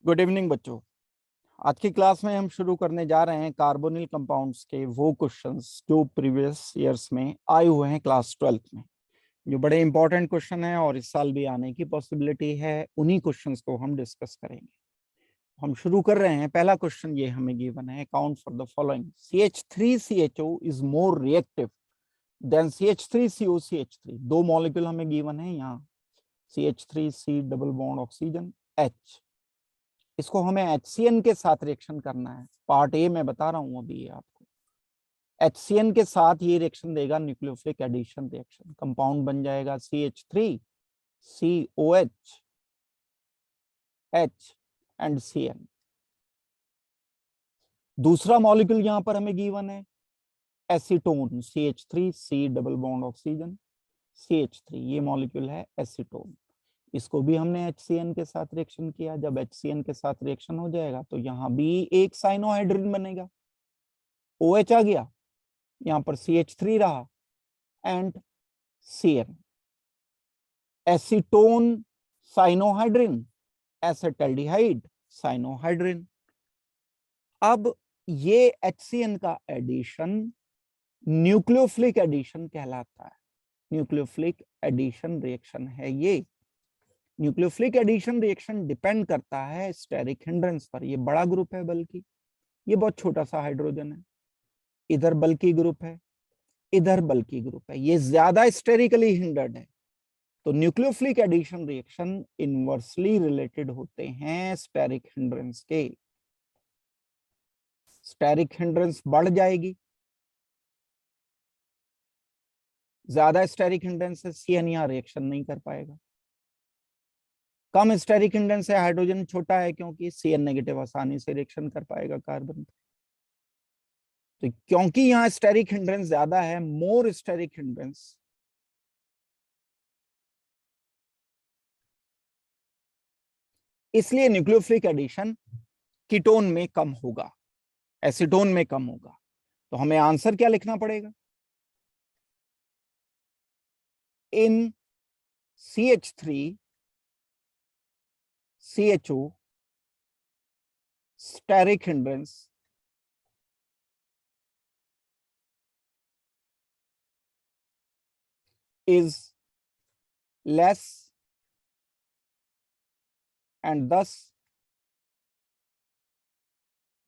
Good evening बच्चों। आज की क्लास में हम शुरू करने जा रहे हैं कार्बोनिल कंपाउंड्स के वो क्वेश्चंस जो प्रीवियस ईयर्स में आए हुए हैं क्लास 12th में, जो बड़े इंपॉर्टेंट क्वेश्चन है और इस साल भी आने की पॉसिबिलिटी है। उन्हीं क्वेश्चंस को हम डिस्कस करेंगे। हम शुरू कर रहे हैं। पहला क्वेश्चन ये हमें गिवन है, account for the following. CH3CHO is more reactive than CH3COCH3। दो मॉलिक्यूल हमें गिवन है यहाँ, CH3C double bond oxygen H। इसको हमें HCN के साथ रिएक्शन करना है। पार्ट ए मैं बता रहा हूं अभी ये आपको। HCN के साथ ये रिएक्शन देगा न्यूक्लियोफिलिक एडिशन रिएक्शन। कंपाउंड बन जाएगा CH3COH H एंड CN। दूसरा मॉलिक्यूल यहां पर हमें गिवन है acetone, CH3C double bond oxygen CH3। ये मॉलिक्यूल है एसीटोन। इसको भी हमने HCN के साथ रिएक्शन किया। जब HCN के साथ रिएक्शन हो जाएगा तो यहां भी एक साइनोहाइड्रिन बनेगा, OH आ गया, यहां पर CH3 रहा and CN। Acetone cyanohydrin, acetaldehyde cyanohydrin. अब ये HCN का एडिशन न्यूक्लियोफिलिक एडिशन कहलाता है। न्यूक्लियोफिलिक एडिशन रिएक्शन है ये। न्यूक्लियोफिलिक एडिशन रिएक्शन डिपेंड करता है स्टेरिक हिंड्रेंस पर। ये बड़ा ग्रुप है, बल्कि ये बहुत छोटा सा हाइड्रोजन है। इधर बल्कि ग्रुप है, इधर बल्कि ग्रुप है, ये ज्यादा स्टेरिकली हिंडर्ड है। तो nucleophilic addition reaction inversely related होते हैं स्टेरिक हिंड्रेंस के। स्टेरिक हिंड्रेंस बढ़ जाएगी, ज्यादा स्टेरिक हिंड्रेंस से CN यहां रिएक्शन नहीं कर पाएगा। कम स्टेरिक हिंड्रेंस से हाइड्रोजन छोटा है, क्योंकि CN नेगेटिव आसानी से रिएक्शन कर पाएगा कार्बन। तो क्योंकि यहां स्टेरिक हिंड्रेंस ज्यादा है, मोर स्टेरिक हिंड्रेंस, इसलिए न्यूक्लियोफिलिक एडिशन कीटोन में कम होगा, एसीटोन में कम होगा। तो हमें आंसर क्या लिखना पड़ेगा? इन CH3CHO steric hindrance is less and thus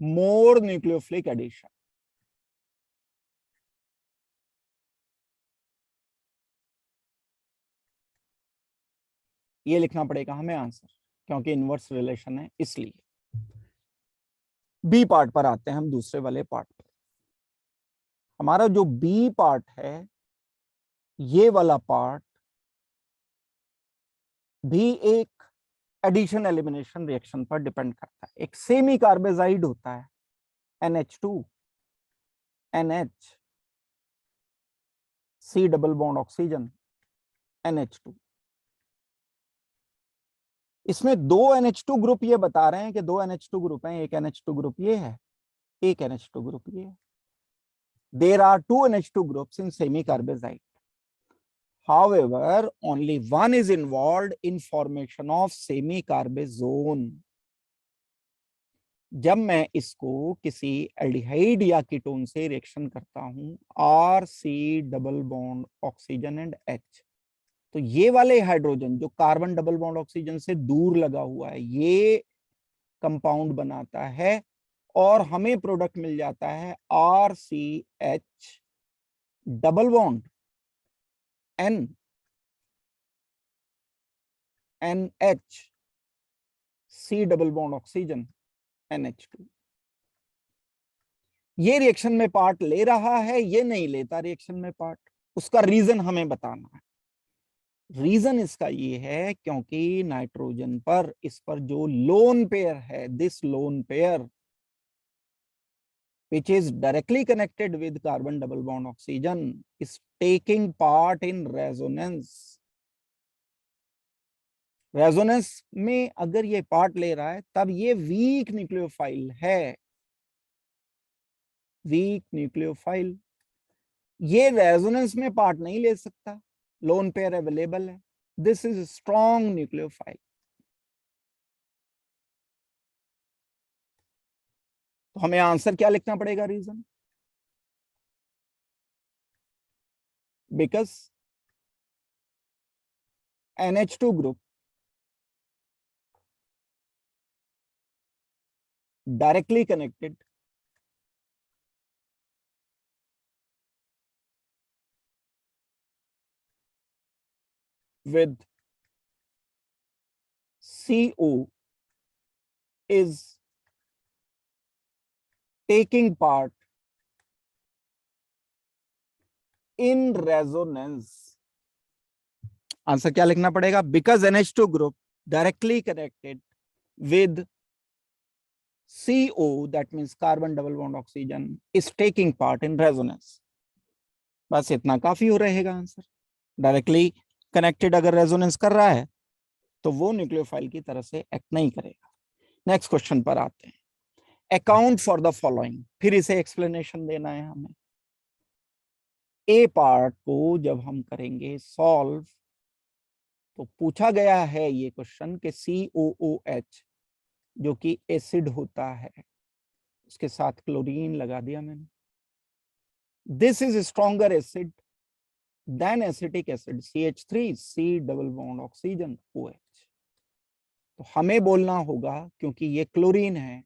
more nucleophilic addition। ये लिखना पड़ेगा हमें आंसर, क्योंकि इनवर्स रिलेशन है इसलिए। बी पार्ट पर आते हैं हम, दूसरे वाले पार्ट पर। हमारा जो बी पार्ट है, ये वाला पार्ट भी एक एडिशन एलिमिनेशन रिएक्शन पर डिपेंड करता है। एक सेमी कार्बेजाइड होता है NH2 NH C double bond oxygen NH2। इसमें दो NH2 ग्रुप ये बता रहे हैं कि दो NH2 ग्रुप हैं। एक NH2 ग्रुप ये है, एक NH2 ग्रुप ये है। There are two NH2 groups in semi-carbazide. However, only one is involved in formation of semi-carbazone. जब मैं इसको किसी एल्डिहाइड या कीटोन से रिएक्शन करता हूं, RC double bond oxygen and H, तो ये वाले हाइड्रोजन जो कार्बन डबल बॉन्ड ऑक्सीजन से दूर लगा हुआ है, ये कंपाउंड बनाता है और हमें प्रोडक्ट मिल जाता है RCH double bond NH C double bond oxygen NH2। ये रिएक्शन में पार्ट ले रहा है, ये नहीं लेता रिएक्शन में पार्ट। उसका रीजन हमें बताना है। रीजन इसका ये है क्योंकि नाइट्रोजन पर इस पर जो लोन पेयर है, this lone pair which is directly connected with carbon double bond oxygen is taking part in resonance। Resonance में अगर ये पार्ट ले रहा है तब ये वीक न्यूक्लियोफाइल है, वीक न्यूक्लियोफाइल। ये रेजोनेंस में पार्ट नहीं ले सकता, लोन पेयर अवेलेबल है। This is strong nucleophile. तो हमें आंसर क्या लिखना पड़ेगा? Reason, because NH2 group directly connected with CO is taking part in resonance. Answer क्या लिखना पड़ेगा? Because NH2 group directly connected with CO, that means carbon double bond oxygen, is taking part in resonance. बस इतना काफी हो रहेगा answer. Directly connected अगर resonance कर रहा है तो वो न्यूक्लियोफाइल की तरह से एक्ट नहीं करेगा। नेक्स्ट क्वेश्चन पर आते हैं। अकाउंट फॉर द फॉलोइंग, फिर इसे एक्सप्लेनेशन देना है हमें। ए पार्ट को जब हम करेंगे सॉल्व तो पूछा गया है ये क्वेश्चन कि COOH जो कि एसिड होता है, उसके साथ क्लोरीन लगा दिया मैंने। This is stronger acid than acetic acid CH3 C double bond oxygen OH। तो हमें बोलना होगा क्योंकि ये क्लोरीन है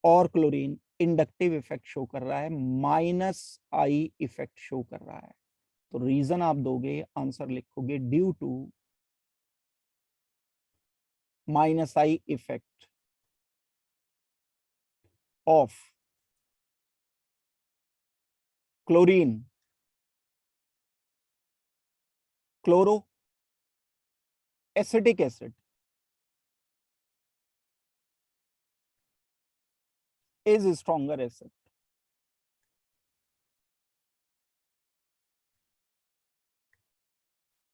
और क्लोरीन इंडक्टिव इफेक्ट शो कर रहा है, -I इफेक्ट शो कर रहा है। तो रीजन आप दोगे, आंसर लिखोगे due to -I effect of chlorine chloro acetic acid is stronger acid.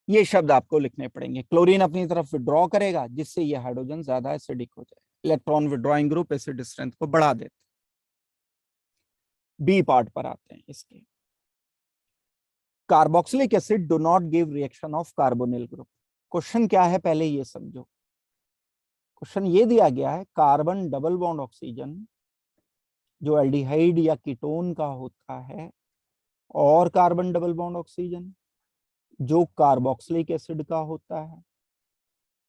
ये शब्द आपको लिखने पड़ेंगे। क्लोरीन अपनी तरफ विड्रॉ करेगा जिससे ये हाइड्रोजन ज्यादा एसिडिक हो जाए, electron withdrawing group acid strength को बढ़ा देते। बी पार्ट पर आते हैं इसके। Carboxylic acid do not give reaction of carbonyl group. Question क्या है पहले ये समझो। क्वेश्चन ये दिया गया है, कार्बन डबल बॉन्ड ऑक्सीजन जो एल्डिहाइड या कीटोन का होता है और कार्बन डबल बॉन्ड ऑक्सीजन जो कार्बोक्सिलिक एसिड का होता है,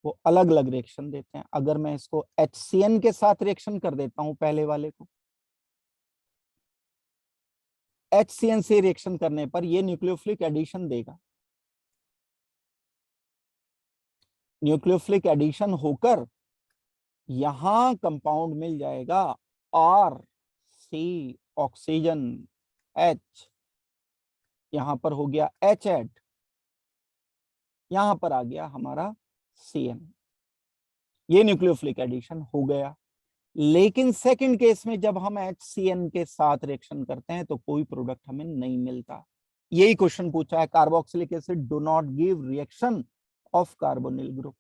वो अलग अलग रिएक्शन देते हैं। अगर मैं इसको HCN के साथ रिएक्शन कर देता हूं, पहले वाले को HCN से रिएक्शन करने पर ये न्यूक्लियोफिलिक एडिशन देगा। न्यूक्लियोफिलिक एडिशन होकर यहां कंपाउंड मिल जाएगा RC ऑक्सीजन H, यहां पर हो गया H ऐड, यहां पर आ गया हमारा CN। ये न्यूक्लियोफिलिक एडिशन हो गया। लेकिन सेकंड केस में जब हम HCN के साथ रिएक्शन करते हैं तो कोई प्रोडक्ट हमें नहीं मिलता। यही क्वेश्चन पूछा है, carboxylic acid do not give reaction of carbonyl group.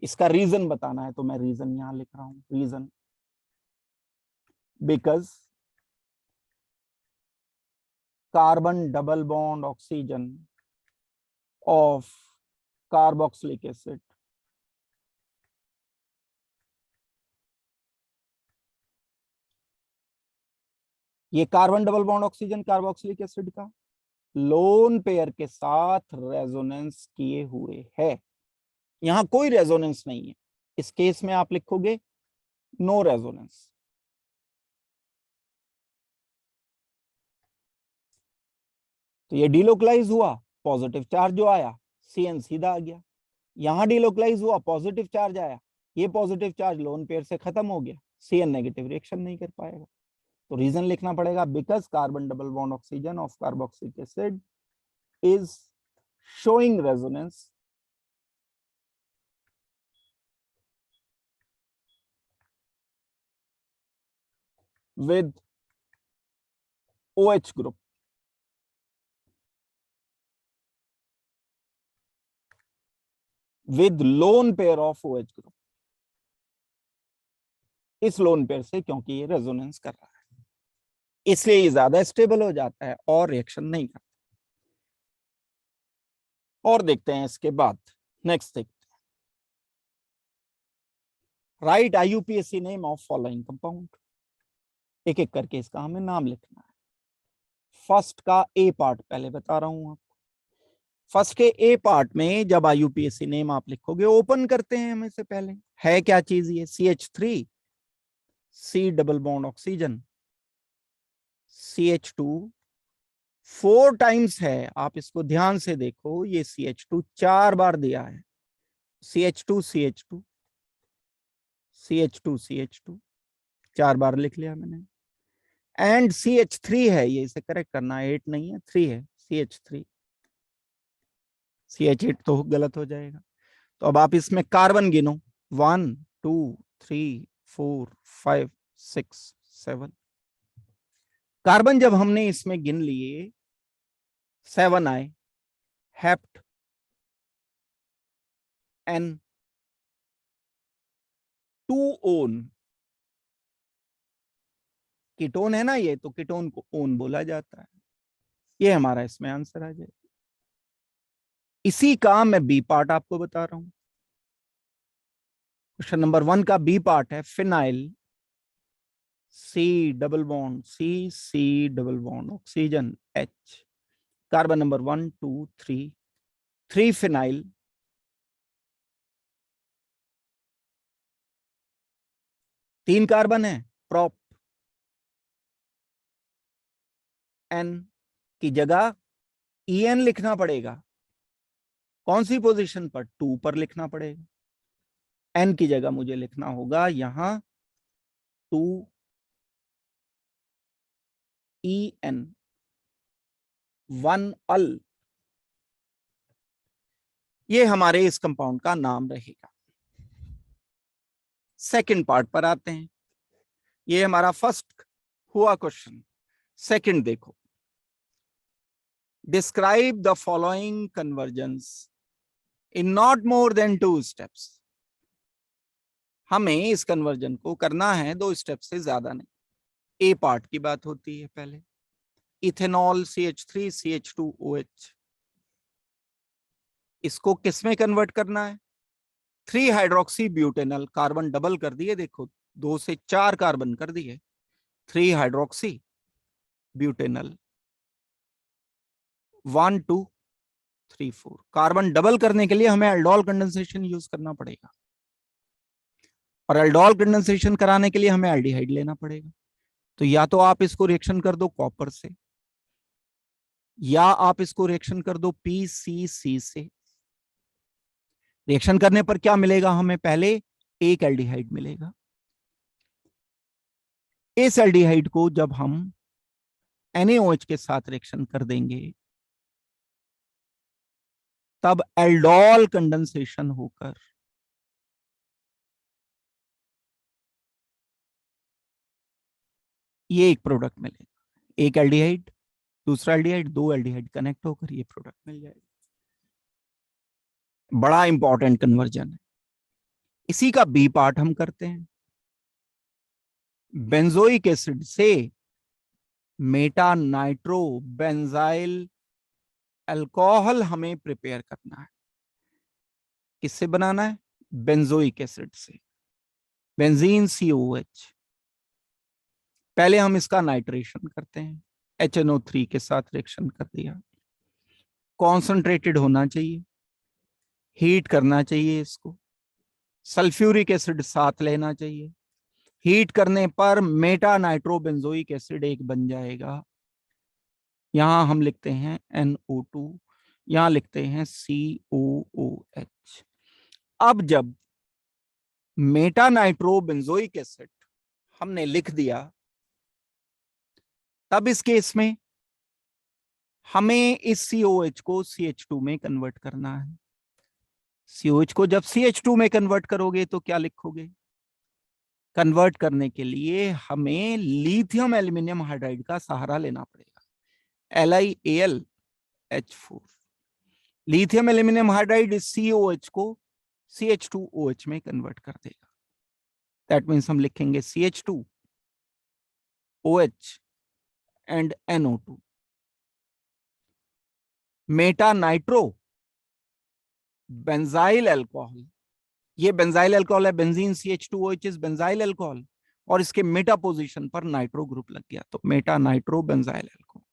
इसका रीजन बताना है तो मैं रीजन यहां लिख रहा हूं। Reason, because carbon double bond oxygen of carboxylic acid ये carbon double bond oxygen carboxylic acid का लोन पेयर के साथ रेजोनेंस किए हुए है। यहां कोई रेजोनेंस नहीं है। इस केस में आप लिखोगे नो रेजोनेंस। तो ये डिलोकलाइज हुआ, पॉजिटिव चार्ज जो आया CN सीधा आ गया। यहां डिलोकलाइज हुआ, पॉजिटिव चार्ज आया, ये पॉजिटिव चार्ज लोन पेयर से खत्म हो गया, CN नेगेटिव रिएक्शन नहीं कर पाएगा। तो रीजन लिखना पड़ेगा, because carbon double bond oxygen of carboxylic acid is showing resonance with OH group, with lone pair of OH group। इस लोन पेयर से, क्योंकि ये रेजोनेंस कर रहा है इसलिए ये ज्यादा स्टेबल हो जाता है और रिएक्शन नहीं करता। और देखते हैं इसके बाद। नेक्स्ट देखते हैं, right IUPAC name of following compound. एक एक करके इसका हमें नाम लिखना है। फर्स्ट का ए पार्ट पहले बता रहा हूं आपको। फर्स्ट के ए पार्ट में जब IUPAC नेम आप लिखोगे, ओपन करते हैं हमें से पहले, है क्या चीज ये? CH3, C double bond oxygen, CH2 4 times है, आप इसको ध्यान से देखो, ये CH2 4 बार दिया है। CH2 CH2 CH2 CH2 4 बार लिख लिया मैंने। एंड CH3 है, ये इसे करेक्ट करना है, 8 नहीं है 3 है, CH3। CH8 तो गलत हो जाएगा। तो अब आप इसमें कार्बन गिनो, 1 2 3 4 5 6 7। कार्बन जब हमने इसमें गिन लिए 7 आए। हेप्ट, N, 2 ओन, कीटोन है ना ये, तो कीटोन को ओन बोला जाता है। ये हमारा इसमें आंसर आ जाए। इसी का मैं बी पार्ट आपको बता रहा हूं। क्वेश्चन नंबर 1 का बी पार्ट है phenyl, C double bond C double bond oxygen H, carbon number 1 2 3, 3 phenyl, 3 carbon है, प्रोप, N की जगह EN लिखना पड़ेगा। कौन सी पोजीशन पर? 2 पर लिखना पड़ेगा। N की जगह मुझे लिखना होगा यहां 2 EN, 1 अल। ये हमारे इस कंपाउंड का नाम रहेगा। सेकंड पार्ट पर आते हैं। ये हमारा फर्स्ट हुआ क्वेश्चन। सेकंड देखो, describe the following convergence in not more than 2 steps. हमें इस कन्वर्जन को करना है 2 स्टेप से ज्यादा नहीं। ए पार्ट की बात होती है पहले, इथेनॉल CH3 CH2OH, इसको किस में कन्वर्ट करना है? 3 हाइड्रोक्सी ब्यूटेनल, कार्बन डबल कर दिए, देखो 2 से 4 कार्बन कर दिए, 3 हाइड्रोक्सी ब्यूटेनल, 1 2 3 4। कार्बन डबल करने के लिए हमें एल्डोल कंडेंसेशन यूज करना पड़ेगा, और एल्डोल कंडेंसेशन कराने के लिए हमें एल्डिहाइड लेना पड़ेगा। तो या तो आप इसको रिएक्शन कर दो कॉपर से, या आप इसको रिएक्शन कर दो PCC से। रिएक्शन करने पर क्या मिलेगा हमें? पहले एक एल्डिहाइड मिलेगा। इस एल्डिहाइड को जब हम NaOH के साथ रिएक्शन कर देंगे, तब एल्डोल कंडेंसेशन होकर ये एक प्रोडक्ट मिलेगा। एक एल्डिहाइड, दूसरा एल्डिहाइड, 2 एल्डिहाइड कनेक्ट होकर ये प्रोडक्ट मिल जाएगा। बड़ा इंपॉर्टेंट कन्वर्जन है। इसी का बी पार्ट हम करते हैं। बेंजोइक एसिड से मेटा नाइट्रो बेंजाइल अल्कोहल हमें प्रिपेयर करना है। किससे बनाना है? बेंजोइक एसिड से, बेंजीन COH। पहले हम इसका नाइट्रेशन करते हैं, HNO3 के साथ रिएक्शन कर दिया। कॉन्सेंट्रेटेड होना चाहिए, हीट करना चाहिए इसको, सल्फ्यूरिक एसिड साथ लेना चाहिए। हीट करने पर मेटा नाइट्रोबेंजोइक एसिड एक बन जाएगा। यहां हम लिखते हैं NO2, यहां लिखते हैं COOH। अब जब मेटा नाइट्रोबेंजोइक एसिड हमने लिख दिया, तब इस केस में हमें इस COH को CH2 में कन्वर्ट करना है। COH को जब CH2 में कन्वर्ट करोगे तो क्या लिखोगे? कन्वर्ट करने के लिए हमें लिथियम एल्यूमिनियम हाइड्राइड का सहारा लेना पड़ेगा, LiAlH4। लिथियम एल्यूमिनियम हाइड्राइड इस COH को CH2OH में कन्वर्ट कर देगा। दैट मीन्स हम लिखेंगे CH2OH and NO2। Meta nitro benzyl alcohol, ये बेंजाइल अल्कोहल है, benzene CH2OH is benzyl alcohol, और इसके मेटा पोजीशन पर नाइट्रो ग्रुप लग गया, तो Meta nitro benzyl alcohol.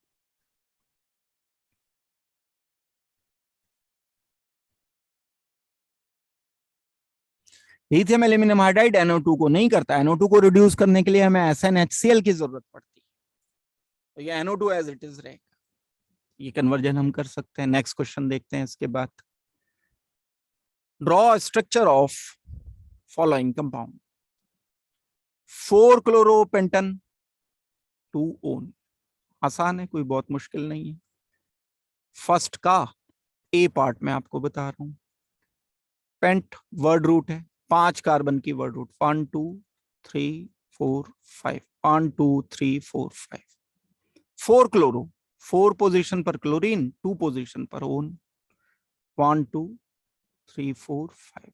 Lithium aluminium hydride NO2 को नहीं करता, NO2 को रिड्यूस करने के लिए हमें SnHCl की जरूरत पड़ती है, तो ये NO2 एज इट इज रहेगा। ये कन्वर्जन हम कर सकते हैं। नेक्स्ट क्वेश्चन देखते हैं इसके बाद। Draw structure of following compound 4-chloropentan 2-on। आसान है, कोई बहुत मुश्किल नहीं है। फर्स्ट का ए पार्ट में आपको बता रहा हूं। पेंट वर्ड रूट है, 5 कार्बन की वर्ड रूट, 1 2 3 4 5, 1 2 3 4 5। 4 क्लोरो, 4 पोजीशन पर क्लोरीन, 2 पोजीशन पर ओन, 1 2 3 4 5।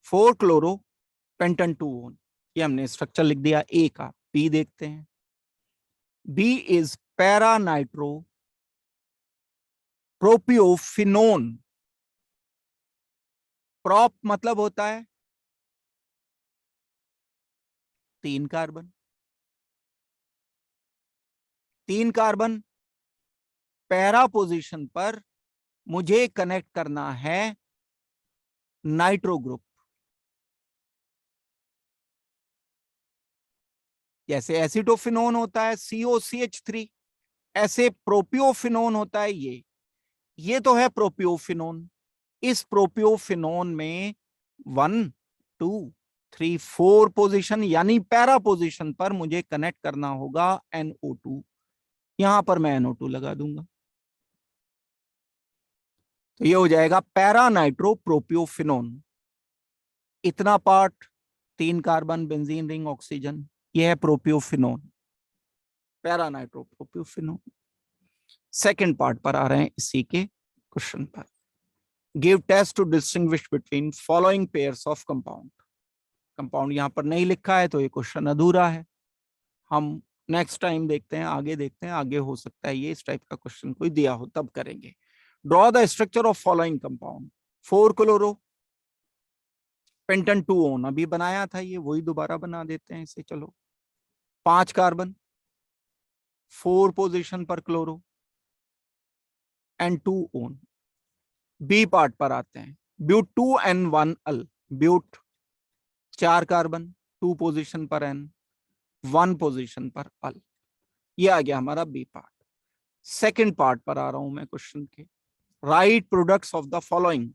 4 क्लोरो पेंटन 2 ओन, ये हमने स्ट्रक्चर लिख दिया ए का। बी देखते हैं। B is para nitro propiophenone. Prop मतलब होता है 3 कार्बन, 3 कार्बन पैरा पोजीशन पर मुझे कनेक्ट करना है नाइट्रो ग्रुप। जैसे एसिटोफिनोन होता है COCH3, ऐसे प्रोपियोफिनोन होता है ये तो है प्रोपियोफिनोन। इस प्रोपियोफिनोन में 1 2 3 4 पोजीशन यानी पैरा पोजीशन पर मुझे कनेक्ट करना होगा NO2। यहां पर मैं NO2 लगा दूंगा, तो ये हो जाएगा पैरा नाइट्रो प्रोपियोफिनोन। इतना part 3 carbon, benzene ring, oxygen, ये है propiophenone, para nitro propiophenone. Second part पर आ रहे हैं इसी के क्वेश्चन पर। Give test to distinguish between following pairs of compound. Compound यहां पर नहीं लिखा है तो ये क्वेश्चन अधूरा है। हम नेक्स्ट टाइम देखते हैं, आगे देखते हैं, आगे हो सकता है ये इस टाइप का क्वेश्चन कोई दिया हो तब करेंगे। Draw the structure of following compound 4 chloro pentan 2 one, अभी बनाया था ये, वही दोबारा बना देते हैं इसे। चलो 5 कार्बन, 4 पोजीशन पर chloro and 2 one. B part पर आते हैं। But 2N1L, but 4 carbon, 2 position पर N, 1 पोजीशन पर अल। ये आ गया हमारा बी पार्ट। सेकंड पार्ट पर आ रहा हूं मैं क्वेश्चन के। Right products of the following,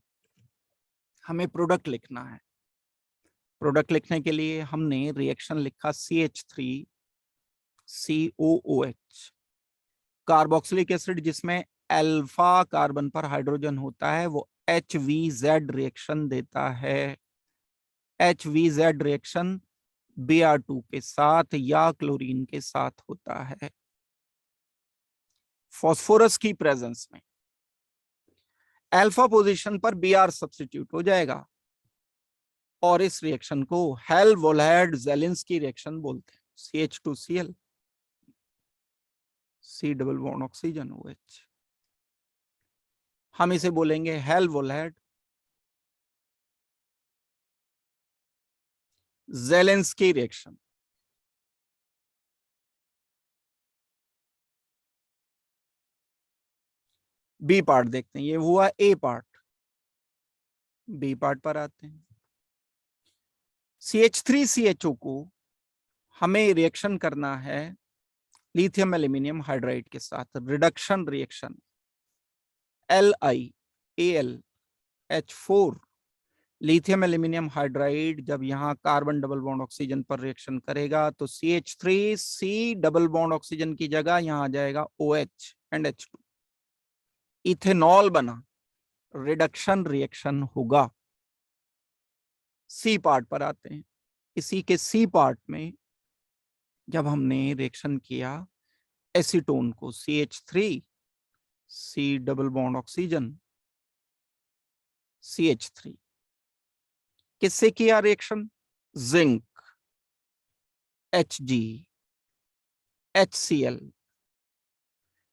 हमें प्रोडक्ट लिखना है। प्रोडक्ट लिखने के लिए हमने रिएक्शन लिखा CH3COOH, कार्बोक्सिलिक एसिड जिसमें अल्फा कार्बन पर हाइड्रोजन होता है, वो HVZ रिएक्शन देता है। HVZ रिएक्शन Br2 के साथ या क्लोरीन के साथ होता है। फास्फोरस की प्रेजेंस में अल्फा पोजीशन पर Br सब्स्टिट्यूट हो जाएगा और इस रिएक्शन को हेल-वोल्हेड ज़ेलिंस्की रिएक्शन बोलते हैं। CH2Cl, C double bond oxygen OH। हम इसे बोलेंगे हेल-वोल्हेड ज़ेलिंस्की रिएक्शन। बी पार्ट देखते हैं, ये हुआ ए पार्ट। बी पार्ट पर आते हैं। CH3CHO को हमें रिएक्शन करना है लिथियम एल्यूमिनियम हाइड्राइड के साथ, reduction reaction LiAlH4। Lithium aluminium hydride जब यहाँ कार्बन डबल बॉन्ड ऑक्सीजन पर रिएक्शन करेगा तो CH3C डबल बॉन्ड ऑक्सीजन की जगह यहाँ आ जाएगा OH एंड H2, इथेनॉल बना, रिडक्शन रिएक्शन होगा। सी पार्ट पर आते हैं। इसी के सी पार्ट में जब हमने रिएक्शन किया एसीटोन को, CH3C double bond oxygen CH3, किससे किया रिएक्शन? Zinc Hg HCl।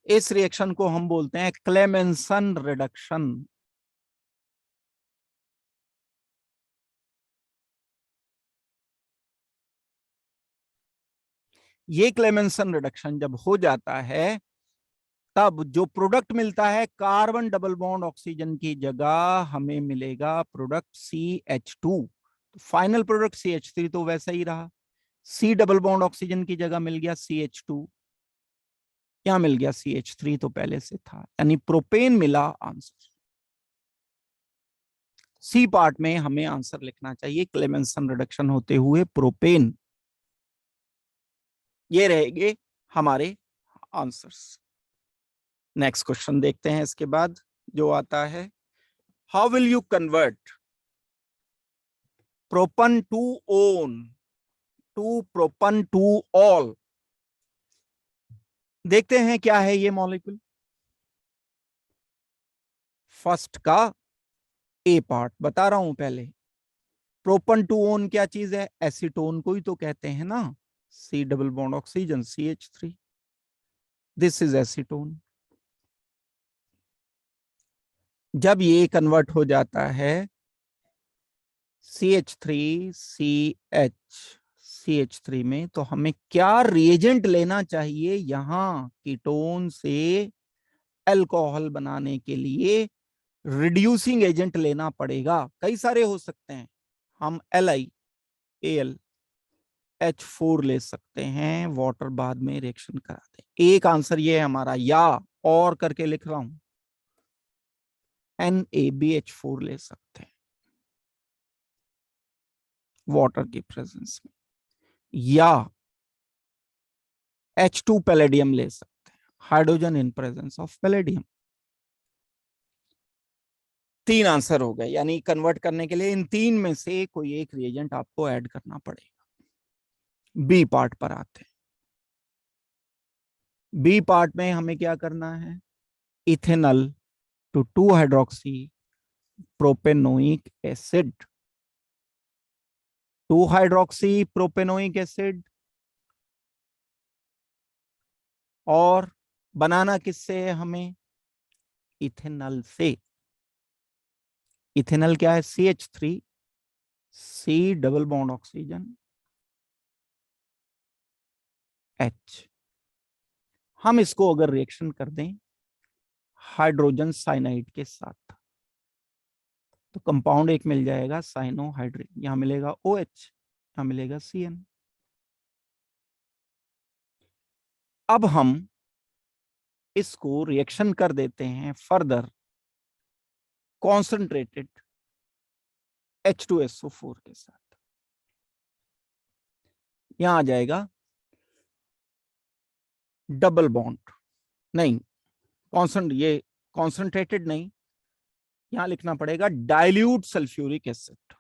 इस रिएक्शन को हम बोलते हैं क्लेमेंसन रिडक्शन। ये क्लेमेंसन रिडक्शन जब हो जाता है तब जो प्रोडक्ट मिलता है कार्बन डबल बॉन्ड ऑक्सीजन की जगह हमें मिलेगा प्रोडक्ट CH2। तो फाइनल प्रोडक्ट CH3 तो वैसा ही रहा, C डबल बॉन्ड ऑक्सीजन की जगह मिल गया CH2, क्या मिल गया CH3 तो पहले से था, यानी प्रोपेन मिला आंसर। सी पार्ट में हमें आंसर लिखना चाहिए क्लेमेंसन रिडक्शन होते हुए प्रोपेन। ये रहेंगे हमारे आंसर्स। नेक्स्ट क्वेश्चन देखते हैं इसके बाद जो आता है, how will you convert propan to one to propan to ol. देखते हैं क्या है ये मॉलिक्यूल। फर्स्ट का ए पार्ट बता रहा हूं पहले, प्रोपन टू ओन क्या चीज है, एसीटोन को ही तो कहते हैं ना, C double bond oxygen CH3, this is acetone. जब ये कन्वर्ट हो जाता है CH3 में, तो हमें क्या रिएजेंट लेना चाहिए, यहां कीटोन से अल्कोहल बनाने के लिए रिड्यूसिंग एजेंट लेना पड़ेगा। कई सारे हो सकते हैं, हम LiAlH4 ले सकते हैं, वाटर बाद में रिएक्शन कराते हैं। एक आंसर ये है हमारा, या और करके लिख रहा हूं, NaBH4 ले सकते हैं वाटर की प्रेजेंस में, या H2 पैलेडियम ले सकते हैं, hydrogen in presence of palladium. तीन आंसर हो गए, यानी कन्वर्ट करने के लिए इन तीन में से कोई एक रिएजेंट आपको ऐड करना पड़ेगा। बी पार्ट पर आते हैं। बी पार्ट में हमें क्या करना है, ethanol to 2 hydroxy propanoic acid, 2 hydroxy propanoic acid, और बनाना किससे है हमें, इथेनॉल से। इथेनॉल क्या है, CH3 C double bond oxygen H। हम इसको अगर रिएक्शन कर दें हाइड्रोजन साइनाइड के साथ तो कंपाउंड एक मिल जाएगा साइनोहाइड्रिन, यहां मिलेगा OH, यहां मिलेगा CN। अब हम इसको रिएक्शन कर देते हैं फर्दर कॉन्सेंट्रेटेड H2SO4 के साथ, यहां आ जाएगा डबल बॉन्ड, नहीं ये कॉन्सेंट्रेटेड नहीं, यहां लिखना पड़ेगा डाइल्यूट सल्फ्यूरिक एसिड।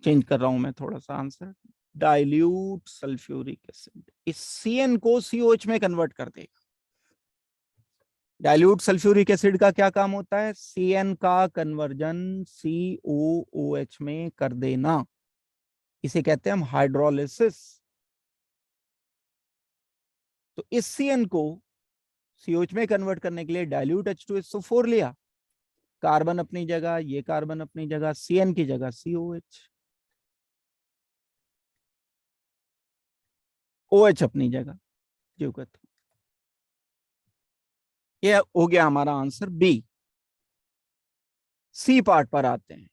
चेंज कर रहा हूं मैं थोड़ा सा आंसर, डाइल्यूट सल्फ्यूरिक एसिड इस CN को COH में कन्वर्ट कर देगा। डाइल्यूट सल्फ्यूरिक एसिड का क्या काम होता है, CN का कन्वर्जन COOH में कर देना, इसे कहते हैं हम हाइड्रोलिसिस। तो इस CN को COH में कन्वर्ट करने के लिए डाइल्यूट H2SO4 लिया, कार्बन अपनी जगह, ये कार्बन अपनी जगह, CN की जगह COH, OH अपनी जगह, क्यों कहते हैं। ये हो गया हमारा आंसर बी। सी पार्ट पर आते हैं।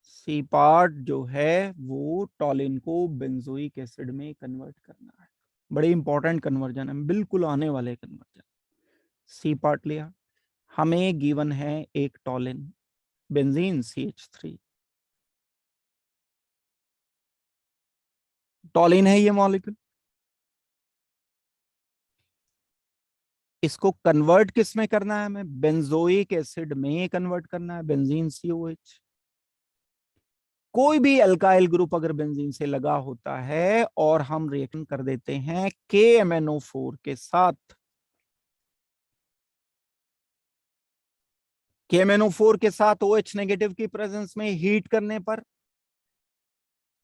सी पार्ट जो है वो टॉलिन को बेंजोइक एसिड में कन्वर्ट करना है, बड़े इंपॉर्टेंट कन्वर्जन है, बिल्कुल आने वाले कन्वर्जन। सी पार्ट लिया, हमें गिवन है एक टॉलिन बेंजीन CH3, टॉलिन है ये मॉलिक्यूल, इसको कन्वर्ट किस में करना है, हमें बेंजोइक एसिड में कन्वर्ट करना है, बेंजीन COH। कोई भी अल्काइल ग्रुप अगर बेंजीन से लगा होता है और हम रिएक्शन कर देते हैं KMnO4 के साथ, KMnO4 के साथ OH नेगेटिव की प्रेजेंस में हीट करने पर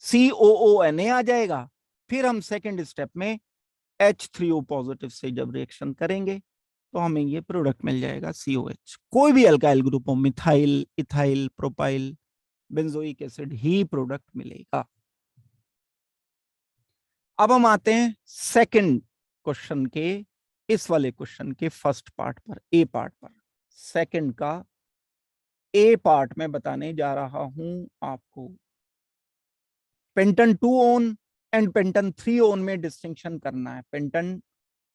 COONA आ जाएगा। फिर हम सेकंड स्टेप में H3O पॉजिटिव से जब रिएक्शन करेंगे तो हमें ये प्रोडक्ट मिल जाएगा COH। कोई भी अल्काइल ग्रुप हो, methyl, ethyl, propyl, benzoic acid ही प्रोडक्ट मिलेगा। अब हम आते हैं सेकंड क्वेश्चन के, इस वाले क्वेश्चन के फर्स्ट पार्ट पर, ए पार्ट पर। सेकंड का ए पार्ट में बताने जा रहा हूं आपको। Pentan 2 one and pentan 3 one में डिस्टिंक्शन करना है। पेंटन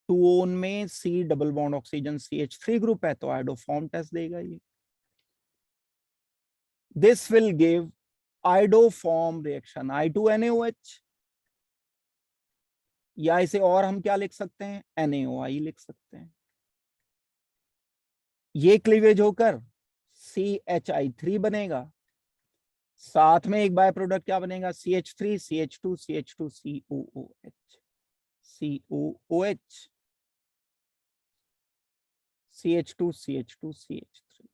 2 ओन में C double bond oxygen CH3 group है, तो आयोडोफॉर्म टेस्ट देगा ये। This will give iodoform reaction I2NaOH, या इसे और हम क्या लिख सकते हैं, NaOI लिख सकते हैं। ये क्लीवेज होकर CHI3 बनेगा, साथ में एक बाय प्रोडक्ट क्या बनेगा, CH3 CH2 CH2 COOH COOH CH2 CH2 CH3।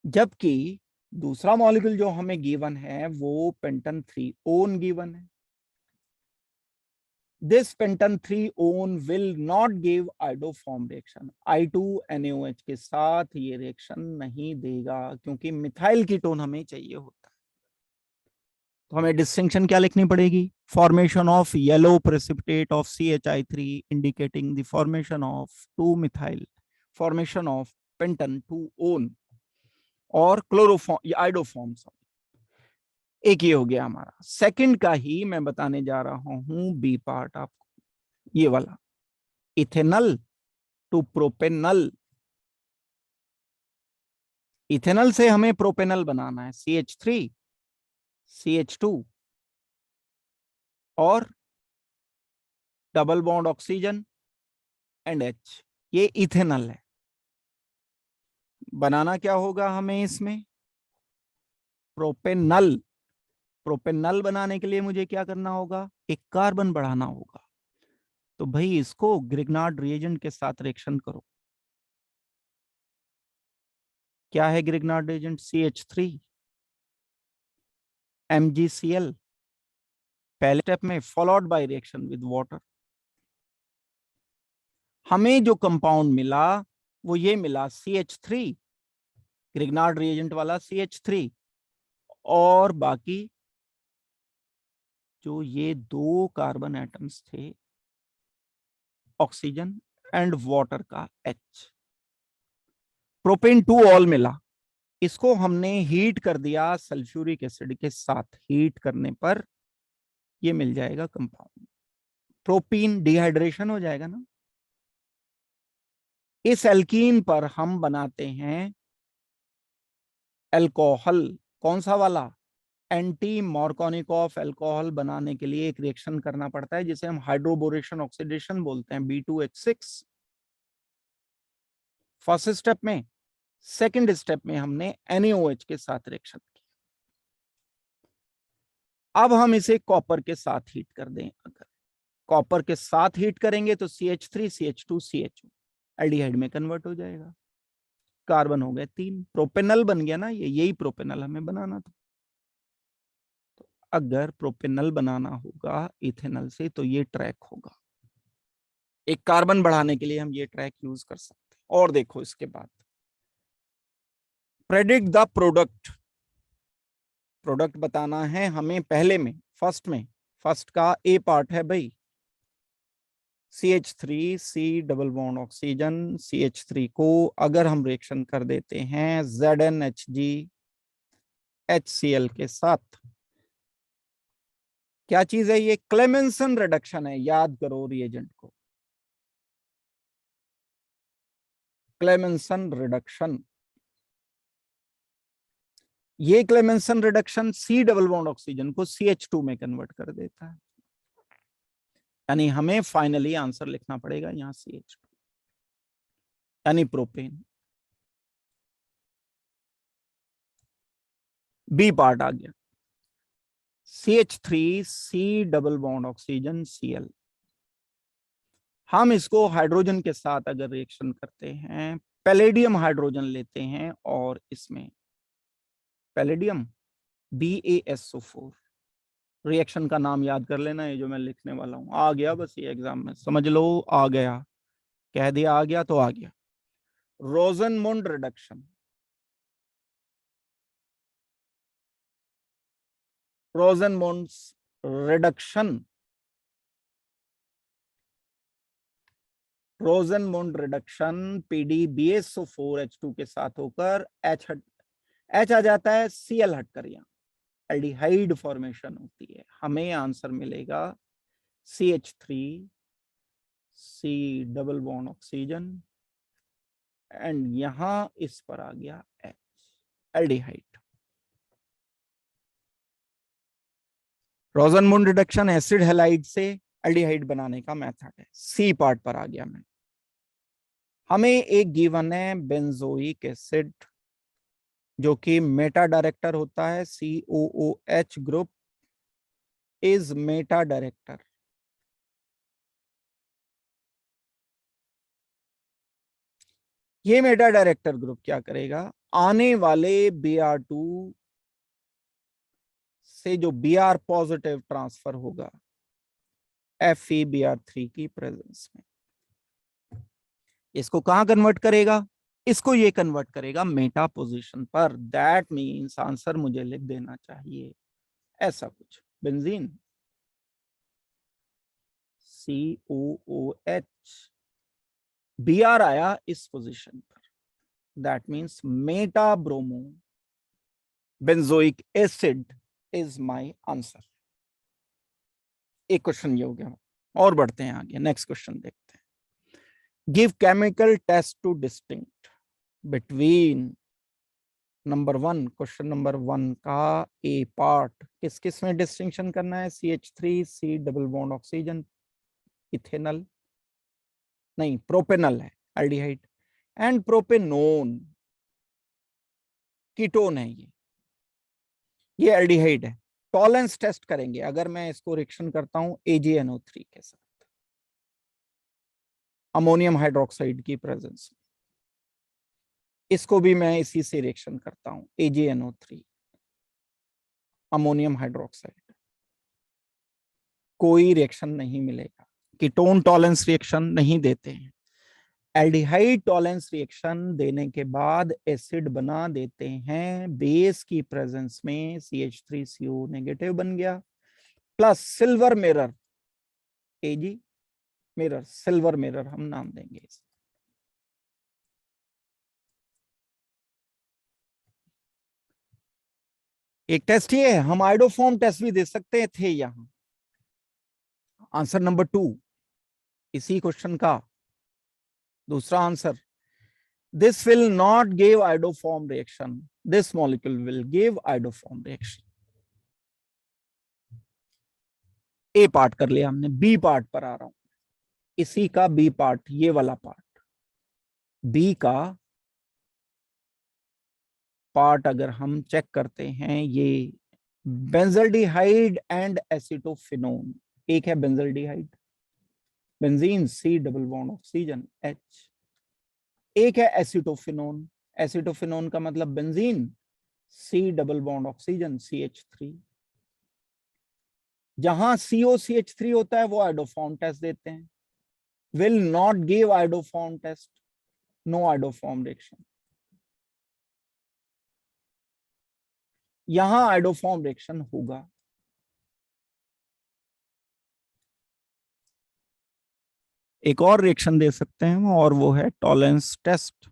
जबकि दूसरा मॉलिक्यूल जो हमें गिवन है वो पेंटन 3 ओन गिवन है। This pentan 3 own will not give iodoform reaction। I2NaOH के साथ ये रिएक्शन नहीं देगा, क्योंकि मिथाइल कीटोन हमें चाहिए होता है। तो हमें डिस्टिंक्शन क्या लिखनी पड़ेगी, formation of yellow precipitate of CHI3 indicating the formation of 2 methyl, formation of pentan 2 one और क्लोरोफॉर्म आयोडोफॉर्म। एक ये हो गया हमारा। सेकंड का ही मैं बताने जा रहा हूं बी पार्ट आपको, ये वाला इथेनल टू प्रोपेनल। इथेनल से हमें प्रोपेनल बनाना है, CH3 CH2 और double bond oxygen and H, ये इथेनल है। बनाना क्या होगा हमें इसमें, प्रोपेनल। प्रोपेनल बनाने के लिए मुझे क्या करना होगा, एक कार्बन बढ़ाना होगा। तो भाई इसको ग्रिग्नार्ड रिएजेंट के साथ रिएक्शन करो। क्या है ग्रिग्नार्ड रिएजेंट, CH3 MgCl पहले स्टेप में, followed by reaction with water. हमें जो कंपाउंड मिला वो ये मिला, CH3 ग्रिग्नार्ड रिएजेंट वाला CH3, और बाकी जो ये 2 कार्बन एटम्स थे ऑक्सीजन एंड वाटर का H। प्रोपेन 2 ऑल मिला, इसको हमने हीट कर दिया सल्फ्यूरिक एसिड के साथ। हीट करने पर ये मिल जाएगा कंपाउंड, प्रोपीन डिहाइड्रेशन हो जाएगा ना। इस एल्कीन पर हम बनाते हैं अल्कोहल। कौन सा वाला, एंटी मार्कोनिकॉफ अल्कोहल बनाने के लिए एक रिएक्शन करना पड़ता है जिसे हम हाइड्रोबोरेशन ऑक्सीडेशन बोलते हैं, B2H6 फर्स्ट स्टेप में। सेकंड स्टेप में हमने NaOH के साथ रिएक्शन किया। अब हम इसे कॉपर के साथ हीट कर दें। अगर कॉपर के साथ हीट करेंगे तो CH3 CH2 CHO एल्डिहाइड में कन्वर्ट हो जाएगा, कार्बन हो गए 3, प्रोपेनल बन गया ना। ये यही प्रोपेनल हमें बनाना था। तो अगर प्रोपेनल बनाना होगा इथेनल से तो ये ट्रैक होगा। एक कार्बन बढ़ाने के लिए हम ये ट्रैक यूज कर सकते हैं। और देखो इसके बाद प्रेडिक्ट द प्रोडक्ट। प्रोडक्ट बताना है हमें पहले में, फर्स्ट का ए पार्ट है भाई, CH3 C double bond oxygen CH3 को अगर हम रिएक्शन कर देते हैं ZnHg HCl के साथ, क्या चीज है ये, क्लेमेंसन रिडक्शन है। याद करो रिएजेंट को, क्लेमेंसन रिडक्शन। ये Clemmensen reduction C double bond oxygen को CH2 में कन्वर्ट कर देता है। यानी हमें फाइनली आंसर लिखना पड़ेगा यहां CH2 यानी प्रोपेन। बी पार्ट आ गया, CH3 C double bond oxygen Cl। हम इसको हाइड्रोजन के साथ अगर रिएक्शन करते हैं, पैलेडियम हाइड्रोजन लेते हैं और इसमें पैलेडियम BaSO4, रिएक्शन का नाम याद कर लेना, ये जो मैं लिखने वाला हूं आ गया, बस ये एग्जाम में समझ लो आ गया, कह दिया आ गया तो आ गया। रोजनमुंड रिडक्शन, रोजनमुंड रिडक्शन रोजनमुंड रिडक्शन PDBSO4H2 के साथ होकर H आ जाता है, Cl हटकर यहाँ एल्डिहाइड फॉर्मेशन होती है। हमें आंसर मिलेगा CH3 C double bond oxygen and यहां इस पर आ गया H, aldehyde. रोजनमुंड reduction acid halide से एल्डिहाइड बनाने का मेथड है। सी पार्ट पर आ गया मैं। हमें एक गिवन है बेंजोइक एसिड जो कि मेटा डायरेक्टर होता है, COOH group is Meta director. ये मेटा डायरेक्टर ग्रुप क्या करेगा, आने वाले Br2 से जो Br पॉजिटिव ट्रांसफर होगा FeBr3 की प्रेजेंस में, इसको कहां कन्वर्ट करेगा, इसको ये कन्वर्ट करेगा मेटा पोजीशन पर। दैट मींस आंसर मुझे लिख देना चाहिए ऐसा कुछ, बेंजीन COOH, Br आया इस पोजीशन पर, that means Meta bromo benzoic acid is my answer. एक क्वेश्चन ये हो गया, और बढ़ते हैं आगे, नेक्स्ट क्वेश्चन देखते हैं। Give chemical test to distinct between number 1, question number 1 का ए पार्ट, किस किस में डिस्टिंक्शन करना है, CH3 C double bond oxygen, ethanal नहीं प्रोपेनल है एल्डिहाइड, एंड प्रोपेनोन कीटोन है, ये एल्डिहाइड है। टॉलेंस टेस्ट करेंगे अगर मैं इसको रिएक्शन करता हूं AgNO3 के साथ अमोनियम हाइड्रोक्साइड की प्रेजेंस में, इसको भी मैं इसी से रिएक्शन करता हूं AgNO3 अमोनियम हाइड्रोक्साइड, कोई रिएक्शन नहीं मिलेगा। कीटोन टॉलेंस रिएक्शन नहीं देते हैं, एल्डिहाइड टॉलेंस रिएक्शन देने के बाद एसिड बना देते हैं बेस की प्रेजेंस में, CH3CO नेगेटिव बन गया, plus silver mirror, Ag mirror, silver mirror हम नाम देंगे इसे। एक टेस्ट ये है, हम आइडोफॉर्म टेस्ट भी दे सकते थे यहां। आंसर नंबर 2 इसी क्वेश्चन का दूसरा answer, this will not give iodoform reaction, this molecule will give iodoform reaction. A part कर लिया हमने, बी पार्ट पर आ रहा हूं, इसी का बी पार्ट, ये वाला पार्ट, बी का पार्ट अगर हम चेक करते हैं, ये बेंजल्डिहाइड एंड एसिटोफिनोन, एक है benzaldehyde benzene C double bond oxygen H, एक है एसिटोफिनोन, एसिटोफिनोन का मतलब benzene C double bond oxygen CH3। जहां COCH3 होता है वो आइडोफॉर्म टेस्ट देते हैं, will not give iodoform test, no iodoform reaction. यहां आइडोफॉर्म रिएक्शन होगा। एक और रिएक्शन दे सकते हैं और वो है टॉलेंस टेस्ट।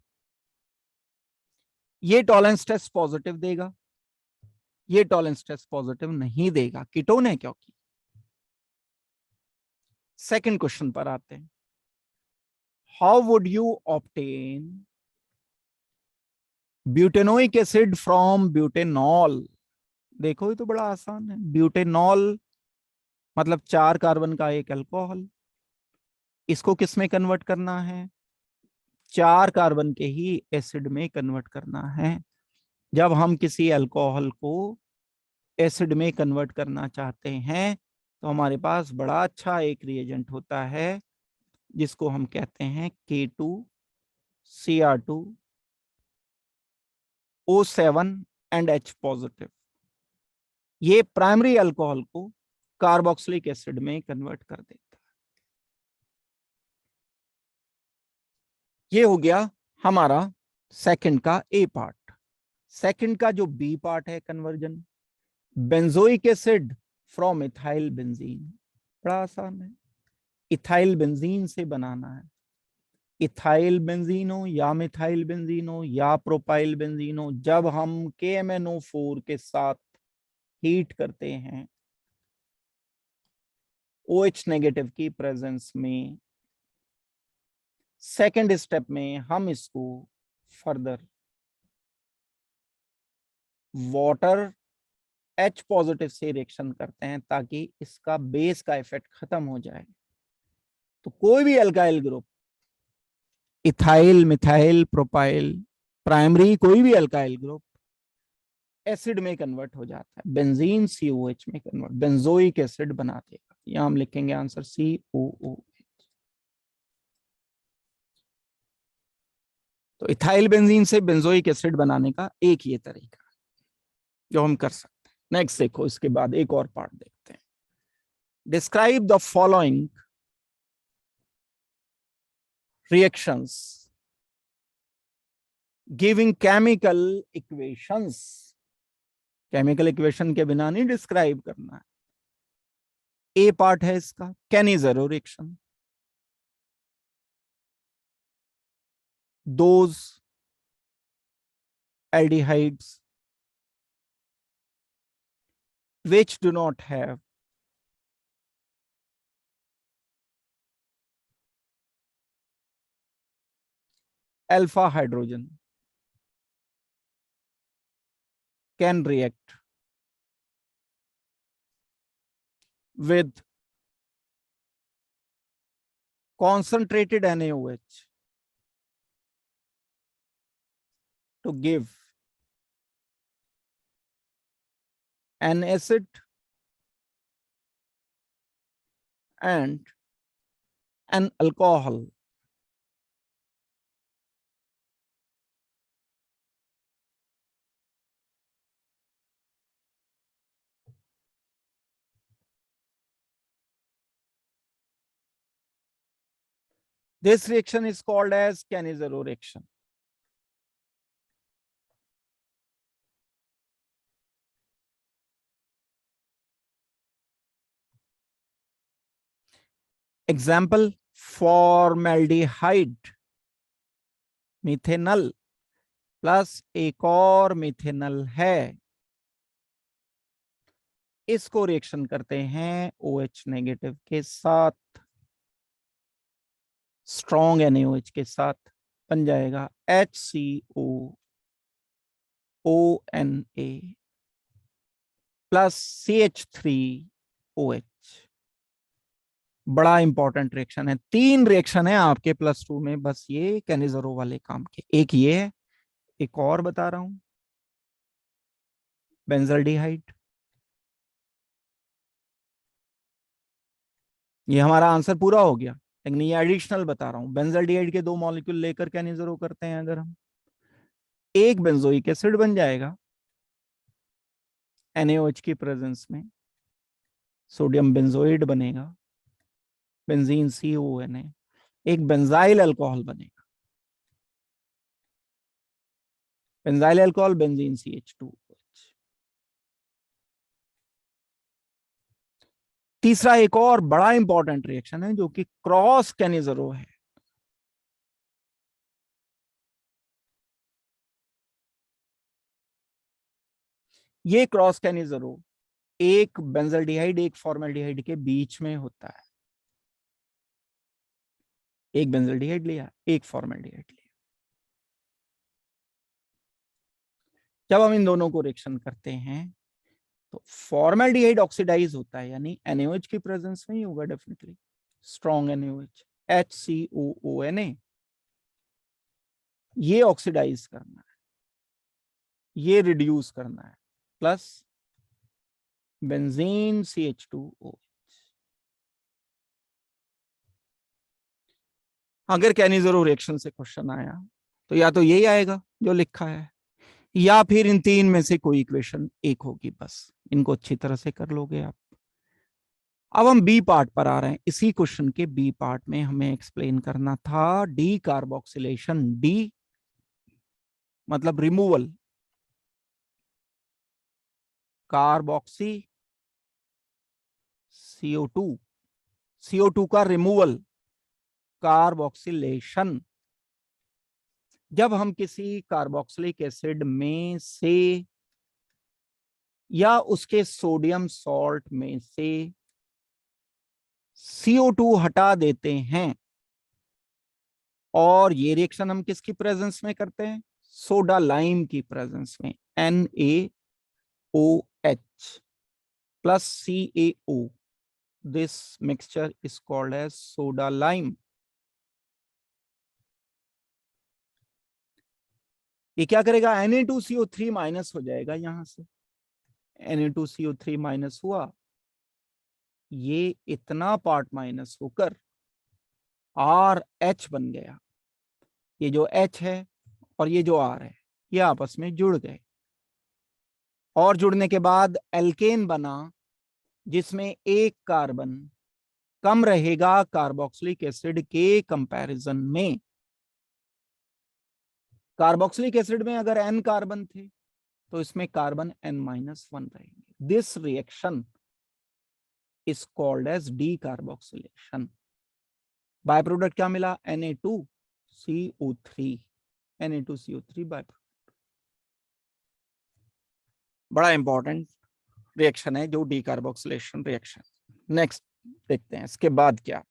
ये टॉलेंस टेस्ट पॉजिटिव देगा, ये टॉलेंस टेस्ट पॉजिटिव नहीं देगा, कीटोन है क्योंकि। सेकंड क्वेश्चन पर आते हैं, how would you obtain butanoic acid from butanol. देखो ये तो बड़ा आसान है, ब्यूटेनॉल मतलब 4 कार्बन का एक अल्कोहल, इसको किस में कन्वर्ट करना है, 4 कार्बन के ही एसिड में कन्वर्ट करना है। जब हम किसी अल्कोहल को एसिड में कन्वर्ट करना चाहते हैं तो हमारे पास बड़ा अच्छा एक रिएजेंट होता है जिसको हम कहते हैं K2Cr2O7 एंड H पॉजिटिव। ये प्राइमरी अल्कोहल को कार्बोक्सिलिक एसिड में कन्वर्ट कर देता है। ये हो गया हमारा सेकंड का ए पार्ट। सेकंड का जो बी पार्ट है conversion, benzoic acid from ethyl benzene, बड़ा आसान है, इथाइल बेंजीन से बनाना है। इथाइल बेंजीन हो या मिथाइल बेंजीन हो या प्रोपाइल बेंजीन हो, जब हम KMnO4 के साथ हीट करते हैं OH नेगेटिव की प्रेजेंस में, सेकेंड स्टेप में हम इसको फर्दर वाटर H पॉजिटिव से रिएक्शन करते हैं ताकि इसका बेस का इफेक्ट खत्म हो जाए। तो कोई भी alkyl group, ethyl, methyl, propyl, primary कोई भी अल्काइल ग्रुप एसिड में कन्वर्ट हो जाता है, बेंजीन COH में कन्वर्ट, बेंजोइक एसिड बना देगा। यहां हम लिखेंगे आंसर COOH। तो इथाइल बेंजीन से बेंजोइक एसिड बनाने का एक ये तरीका जो हम कर सकते हैं। नेक्स्ट देखो, इसके बाद एक और पार्ट देखते हैं। Describe the following reactions giving chemical equations. Chemical equation के बिना नहीं डिस्क्राइब करना है। ए पार्ट है इसका कैनिज़ेरो reaction, those aldehydes which do not have alpha hydrogen can react with concentrated NaOH to give an acid and an alcohol. This reaction is called as Cannizzaro reaction. Example, formaldehyde methanal plus एक और methanal है, इसको reaction करते हैं OH negative के साथ, strong NaOH के साथ, बन जाएगा HCOONA प्लस CH3OH। बड़ा इंपॉर्टेंट रिएक्शन है। 3 रिएक्शन है आपके +2 में बस ये कैनिज़ेरो वाले काम के। एक ये है, एक और बता रहा हूं, बेंजल्डिहाइड। ये हमारा आंसर पूरा हो गया, लेकिन ये एडिशनल बता रहा हूं। बेंजल्डिहाइड के 2 मॉलिक्यूल लेकर कैनिज़ेरो करते हैं अगर हम, एक बेंजोइक एसिड बन जाएगा NaOH की प्रेजेंस में, सोडियम बेंजोइड बनेगा, बेंजीन CONA, एक बेंजाइल अल्कोहल बनेगा, बेंजाइल अल्कोहल बेंजीन CH2OH। तीसरा एक और बड़ा इंपॉर्टेंट रिएक्शन है जो कि क्रॉस कैनिज़ेरो है। ये क्रॉस कैनिज़ेरो एक बेंजल्डिहाइड एक फॉर्मल्डिहाइड के बीच में होता है। एक बेंजल्डिहाइड लिया, एक फॉर्मल्डिहाइड लिया, जब हम इन दोनों को रिएक्शन करते हैं तो फॉर्मल्डिहाइड ऑक्सीडाइज होता है, यानी NaOH की प्रेजेंस में ही होगा डेफिनेटली, स्ट्रॉन्ग NaOH HCOONA, ये ऑक्सीडाइज करना है, ये रिड्यूस करना है, प्लस बेंजीन CH2OH। अगर कैनिज़ेरो रिएक्शन से क्वेश्चन आया तो या तो यही आएगा जो लिखा है, या फिर इन 3 में से कोई इक्वेशन एक होगी, बस इनको अच्छी तरह से कर लोगे आप। अब हम बी पार्ट पर आ रहे हैं। इसी क्वेश्चन के बी पार्ट में हमें एक्सप्लेन करना था डी कार्बोक्सिलेशन। डी मतलब रिमूवल, कार्बोक्सी CO2 का रिमूवल, कार्बोक्सिलेशन। जब हम किसी कार्बोक्सिलिक एसिड में से या उसके सोडियम सॉल्ट में से CO2 हटा देते हैं, और ये रिएक्शन हम किसकी प्रेजेंस में करते हैं? सोडा लाइम की प्रेजेंस में। NaOH plus CaO, this mixture is called as soda lime. ये क्या करेगा? Na2CO3 माइनस हो जाएगा, यहां से Na2CO3 माइनस हुआ, ये इतना पार्ट माइनस होकर RH बन गया। ये जो H है और ये जो R है, ये आपस में जुड़ गए, और जुड़ने के बाद एल्केन बना, जिसमें एक कार्बन कम रहेगा कार्बोक्सिलिक एसिड के कंपैरिजन में। कार्बोक्सिलिक एसिड में अगर N कार्बन थे, तो इसमें कार्बन N-1 रहेंगे। This reaction is called as decarboxylation. By product क्या मिला? Na2CO3। Na2CO3 by product. बड़ा इंपॉर्टेंट रिएक्शन है जो डीकार्बोक्सिलेशन रिएक्शन। नेक्स्ट देखते हैं इसके बाद क्या।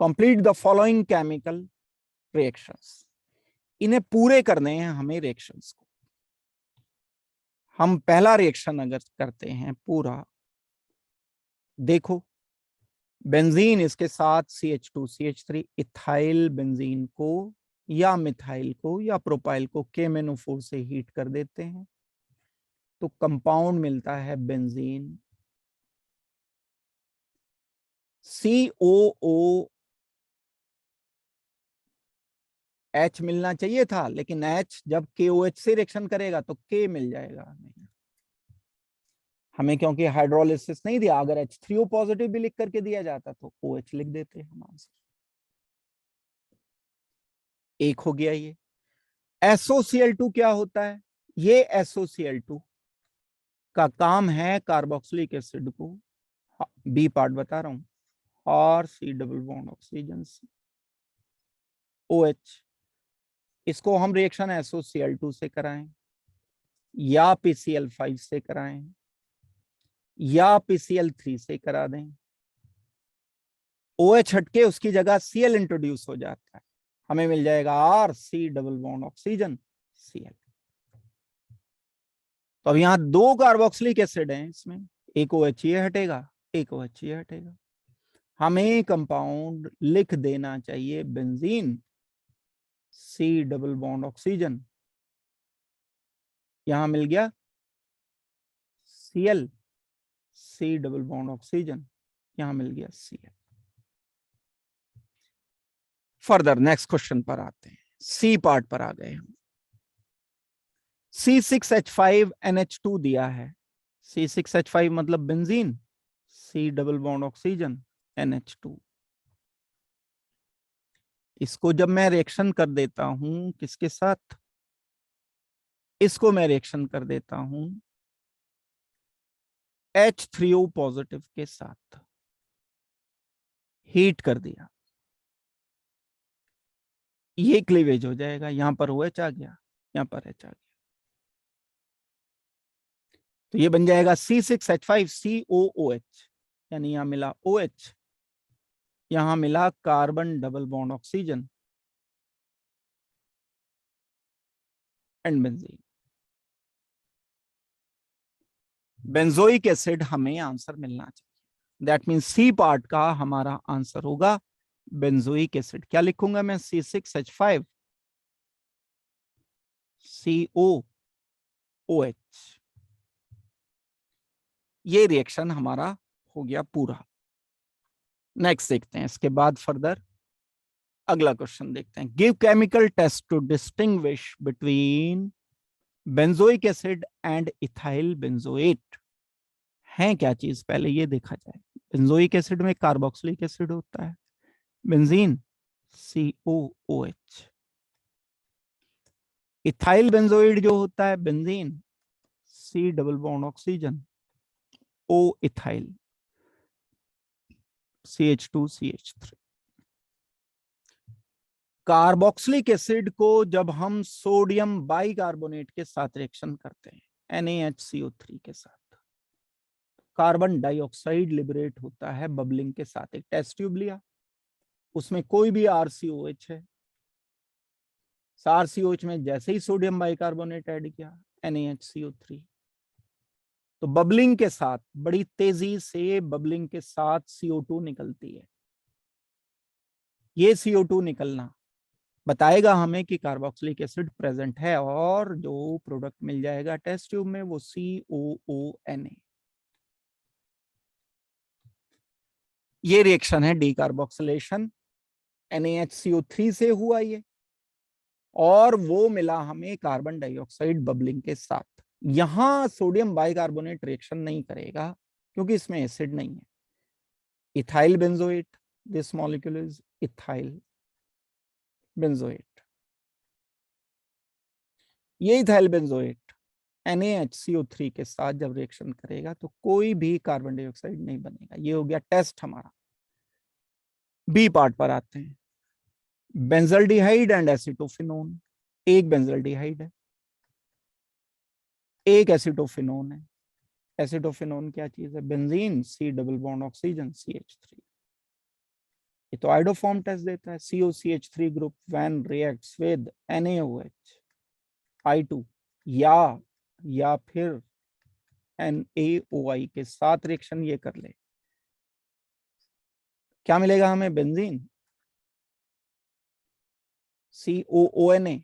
Complete the following chemical reactions. इन्हें पूरे करने हैं हमें रिएक्शंस को। हम पहला रिएक्शन अगर करते हैं पूरा, देखो बेंजीन इसके साथ CH2CH3, इथाइल बेंजीन को या मिथाइल को या प्रोपाइल को KMnO4 से हीट कर देते हैं, तो कंपाउंड मिलता है बेंजीन। COOH मिलना चाहिए था, लेकिन H जब KOH से रिएक्शन करेगा तो K मिल जाएगा नहीं हमें, क्योंकि हाइड्रोलिसिस नहीं दिया। अगर H3O पॉजिटिव भी लिख करके दिया जाता तो OH लिख देते हम आंसर। एक हो गया ये। SOCl2 क्या होता है? ये SOCl2 का काम है कार्बोक्सिलिक एसिड को, बी पार्ट बता रहा हूं, और C डबल बॉन्ड ऑक्सीजन से OH, इसको हम रिएक्शन SOCl2 से कराएं या PCl5 से कराएं या PCl3 से करा दें। OH हटके उसकी जगह Cl इंट्रोड्यूस हो जाता है, हमें मिल जाएगा R C double bond oxygen Cl। तो अब यहां दो कार्बोक्सिलिक एसिड हैं, इसमें एक OH ये हटेगा, एक OH ये हटेगा। हमें कंपाउंड लिख देना चाहिए benzene C double bond oxygen, यहां मिल गया Cl C double bond oxygen, यहां मिल गया Cl। फर्दर नेक्स्ट क्वेश्चन पर आते हैं, सी पार्ट पर आ गए हम। C6H5NH2 दिया है। C6H5 मतलब benzene, C double bond oxygen NH2। इसको जब मैं रिएक्शन कर देता हूं किसके साथ? इसको मैं रिएक्शन कर देता हूं H3O पॉजिटिव के साथ, हीट कर दिया, ये क्लीवेज हो जाएगा। यहां पर OH आ गया, यहां पर H आ गया, तो ये बन जाएगा C6H5COOH, यानी यहां मिला OH, यहां मिला carbon double bond oxygen and benzene. Benzoic acid हमें आंसर मिलना चाहिए। दैट मीन सी पार्ट का हमारा आंसर होगा बेंजोइक एसिड। क्या लिखूंगा मैं? C6H5COOH। ये रिएक्शन हमारा हो गया पूरा। नेक्स्ट देखते हैं इसके बाद फर्दर अगला क्वेश्चन देखते हैं। Give chemical test to distinguish between benzoic acid and ethyl benzoate. है क्या चीज, पहले ये देखा जाए। बेंजोइक एसिड में कार्बोक्सिलिक एसिड होता है, बेंजीन COOH। इथाइल बेंजोइड जो होता है benzene C double bond oxygen O ethyl CH2CH3। Carboxylic acid को जब हम सोडियम बाइकार्बोनेट के साथ रिएक्शन करते हैं NaHCO3 के साथ, कार्बन डाइऑक्साइड लिबरेट होता है बबलिंग के साथ। एक टेस्ट ट्यूब लिया, उसमें कोई भी RCOH है, RCOH में जैसे ही सोडियम बाइकार्बोनेट ऐड किया NaHCO3, तो बबलिंग के साथ, बड़ी तेजी से बबलिंग के साथ CO2 निकलती है। ये CO2 निकलना बताएगा हमें कि कार्बोक्सिलिक एसिड प्रेजेंट है, और जो प्रोडक्ट मिल जाएगा टेस्ट ट्यूब में वो COONA। ये रिएक्शन है डीकार्बोक्सिलेशन, NaHCO3 से हुआ ये, और वो मिला हमें कार्बन डाइऑक्साइड बबलिंग के साथ। यहां सोडियम बाइकार्बोनेट रिएक्शन नहीं करेगा क्योंकि इसमें एसिड नहीं है। Ethyl benzoate, this molecule is ethyl benzoate. ये इथाइल बेंजोएट NaHCO3 के साथ जब रिएक्शन करेगा तो कोई भी कार्बन डाइऑक्साइड नहीं बनेगा। ये हो गया टेस्ट हमारा। बी पार्ट पर आते हैं। Benzaldehyde and acetophenone. एक बेंजल्डिहाइड है, एक एसिटोफिनोन है। एसिटोफिनोन क्या चीज है? Benzene, C double bond oxygen CH3। ये तो आइडोफॉर्म टेस्ट देता है। COCH3 group when reacts with NaOH I2 या फिर NaOI के साथ रिएक्शन ये कर ले, क्या मिलेगा हमें? बेंजीन COONA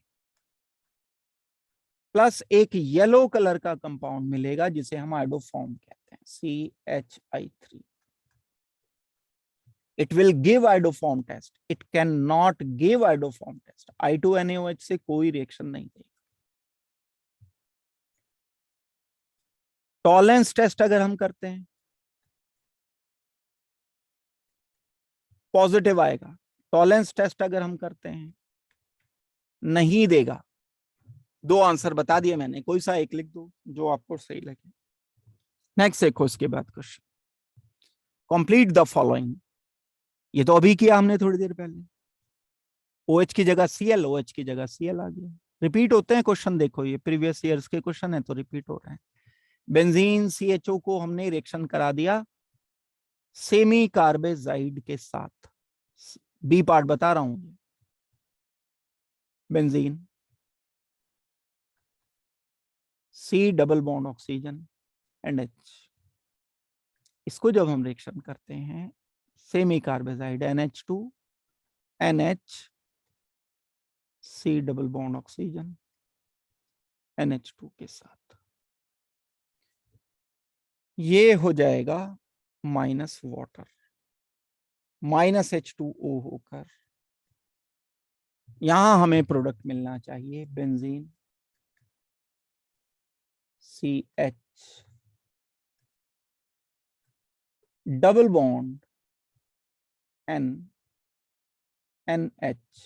प्लस एक येलो कलर का कंपाउंड मिलेगा जिसे हम आइडोफॉर्म कहते हैं CHI3। It will give iodoform test. It cannot give iodoform test. I2NaOH से कोई रिएक्शन नहीं देगा। टॉलेंस टेस्ट अगर हम करते हैं पॉजिटिव आएगा। टॉलेंस टेस्ट अगर हम करते हैं नहीं देगा। दो आंसर बता दिए मैंने, कोई सा एक लिख दो जो आपको सही लगे। नेक्स्ट देखो, इसके बाद क्वेश्चन, कंप्लीट द फॉलोइंग। ये तो अभी किया हमने थोड़ी देर पहले। OH की जगह Cl, OH की जगह Cl आ गया। रिपीट होते हैं क्वेश्चन, देखो ये प्रीवियस ईयर्स के क्वेश्चन है तो रिपीट हो रहे हैं। बेंजीन CHO को हमने रिएक्शन करा दिया सेमी कार्बेजाइड के साथ। बी पार्ट बता रहा हूं। Benzene, C double bond oxygen and H। इसको जब हम रिएक्शन करते हैं semi carbazide NH2 NH, C double bond oxygen NH2 के साथ, ये हो जाएगा माइनस वाटर, माइनस H2O होकर यहां हमें प्रोडक्ट मिलना चाहिए benzene CH double bond N NH,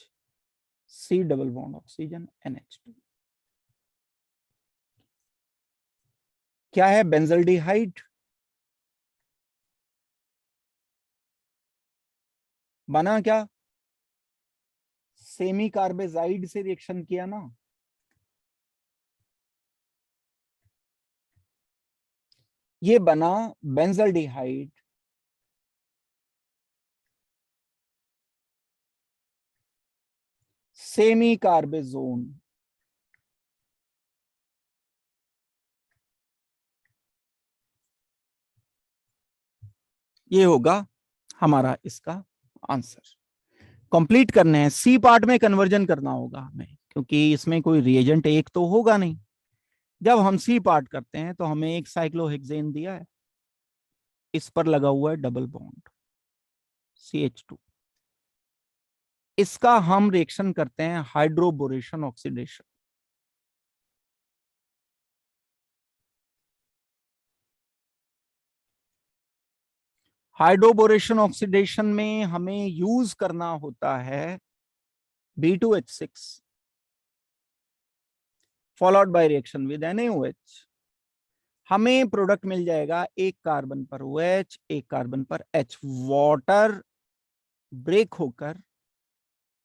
C double bond oxygen NH2। क्या है? बेंजल्डिहाइड बना क्या? सेमी कार्बेजाइड से रिएक्शन किया ना, ये बना बेंजल्डिहाइड सेमी कार्बेजोन। ये होगा हमारा इसका आंसर। कंप्लीट करने हैं, सी पार्ट में कन्वर्जन करना होगा हमें क्योंकि इसमें कोई रिएजेंट एक तो होगा नहीं। जब हम सी पार्ट करते हैं तो हमें एक साइक्लोहेक्सेन दिया है, इस पर लगा हुआ है डबल बॉन्ड CH2। इसका हम रिएक्शन करते हैं हाइड्रोबोरेशन ऑक्सीडेशन। हाइड्रोबोरेशन ऑक्सीडेशन में हमें यूज करना होता है B2H6 followed by reaction with NaOH। हमें प्रोडक्ट मिल जाएगा एक कार्बन पर OH, एक कार्बन पर H। वाटर ब्रेक होकर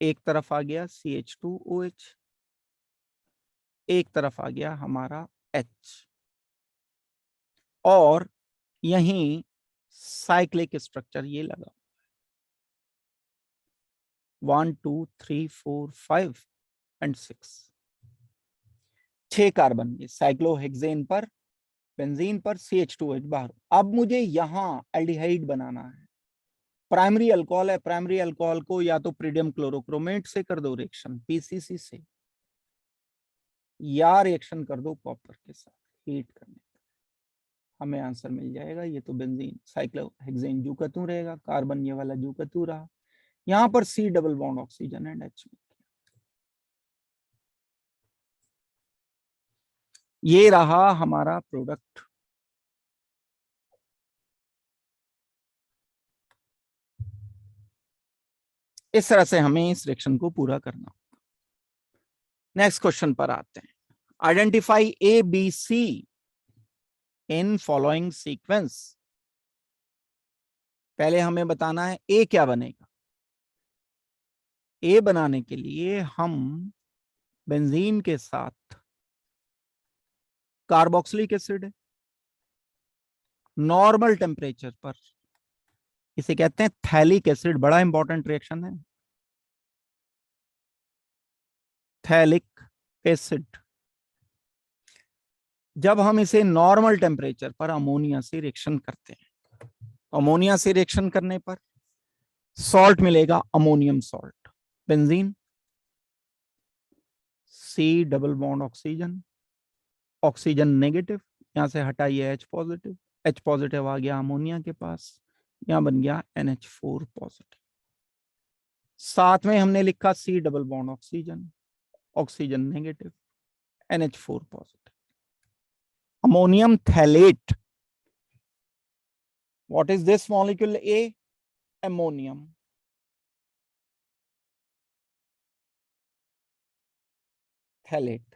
एक तरफ आ गया CH2OH, एक तरफ आ गया हमारा H, और यहीं साइक्लिक स्ट्रक्चर ये लगा 1 2 3 4 5 एंड 6, 6 कार्बन ये साइक्लोहेक्सेन पर, बेंजीन पर, CH2H बाहर। अब मुझे यहां एल्डिहाइड बनाना है, प्राइमरी अल्कोहल है, प्राइमरी अल्कोहल को या तो प्रीडियम क्लोरोक्रोमेट से कर दो रिएक्शन PCC से, या रिएक्शन कर दो कॉपर के साथ हीट करने, हमें आंसर मिल जाएगा। ये तो बेंजीन साइक्लोहेक्सेन जूकतू रहेगा, कार्बन ये वाला जूकतू रहा, यहां पर C double bond oxygen and H। ये रहा हमारा प्रोडक्ट। इस तरह से हमें इस रिएक्शन को पूरा करना। नेक्स्ट क्वेश्चन पर आते हैं। Identify ABC in following sequence. पहले हमें बताना है ए क्या बनेगा। ए बनाने के लिए हम बेंजीन के साथ कार्बोक्सिलिक एसिड है, नॉर्मल टेम्परेचर पर, इसे कहते हैं थैलिक एसिड, बड़ा इंपॉर्टेंट रिएक्शन है थैलिक एसिड। जब हम इसे नॉर्मल टेम्परेचर पर अमोनिया से रिएक्शन करते हैं, अमोनिया से रिएक्शन करने पर सॉल्ट मिलेगा, ammonium salt, benzene C double bond oxygen, oxygen negative, यहां से हटाइए H पॉजिटिव, H पॉजिटिव आ गया अमोनिया के पास, यहां बन गया NH4 पॉजिटिव। साथ में हमने लिखा C double bond oxygen, oxygen negative, NH4 positive, ammonium phthalate. What is this molecule A? Ammonium phthalate.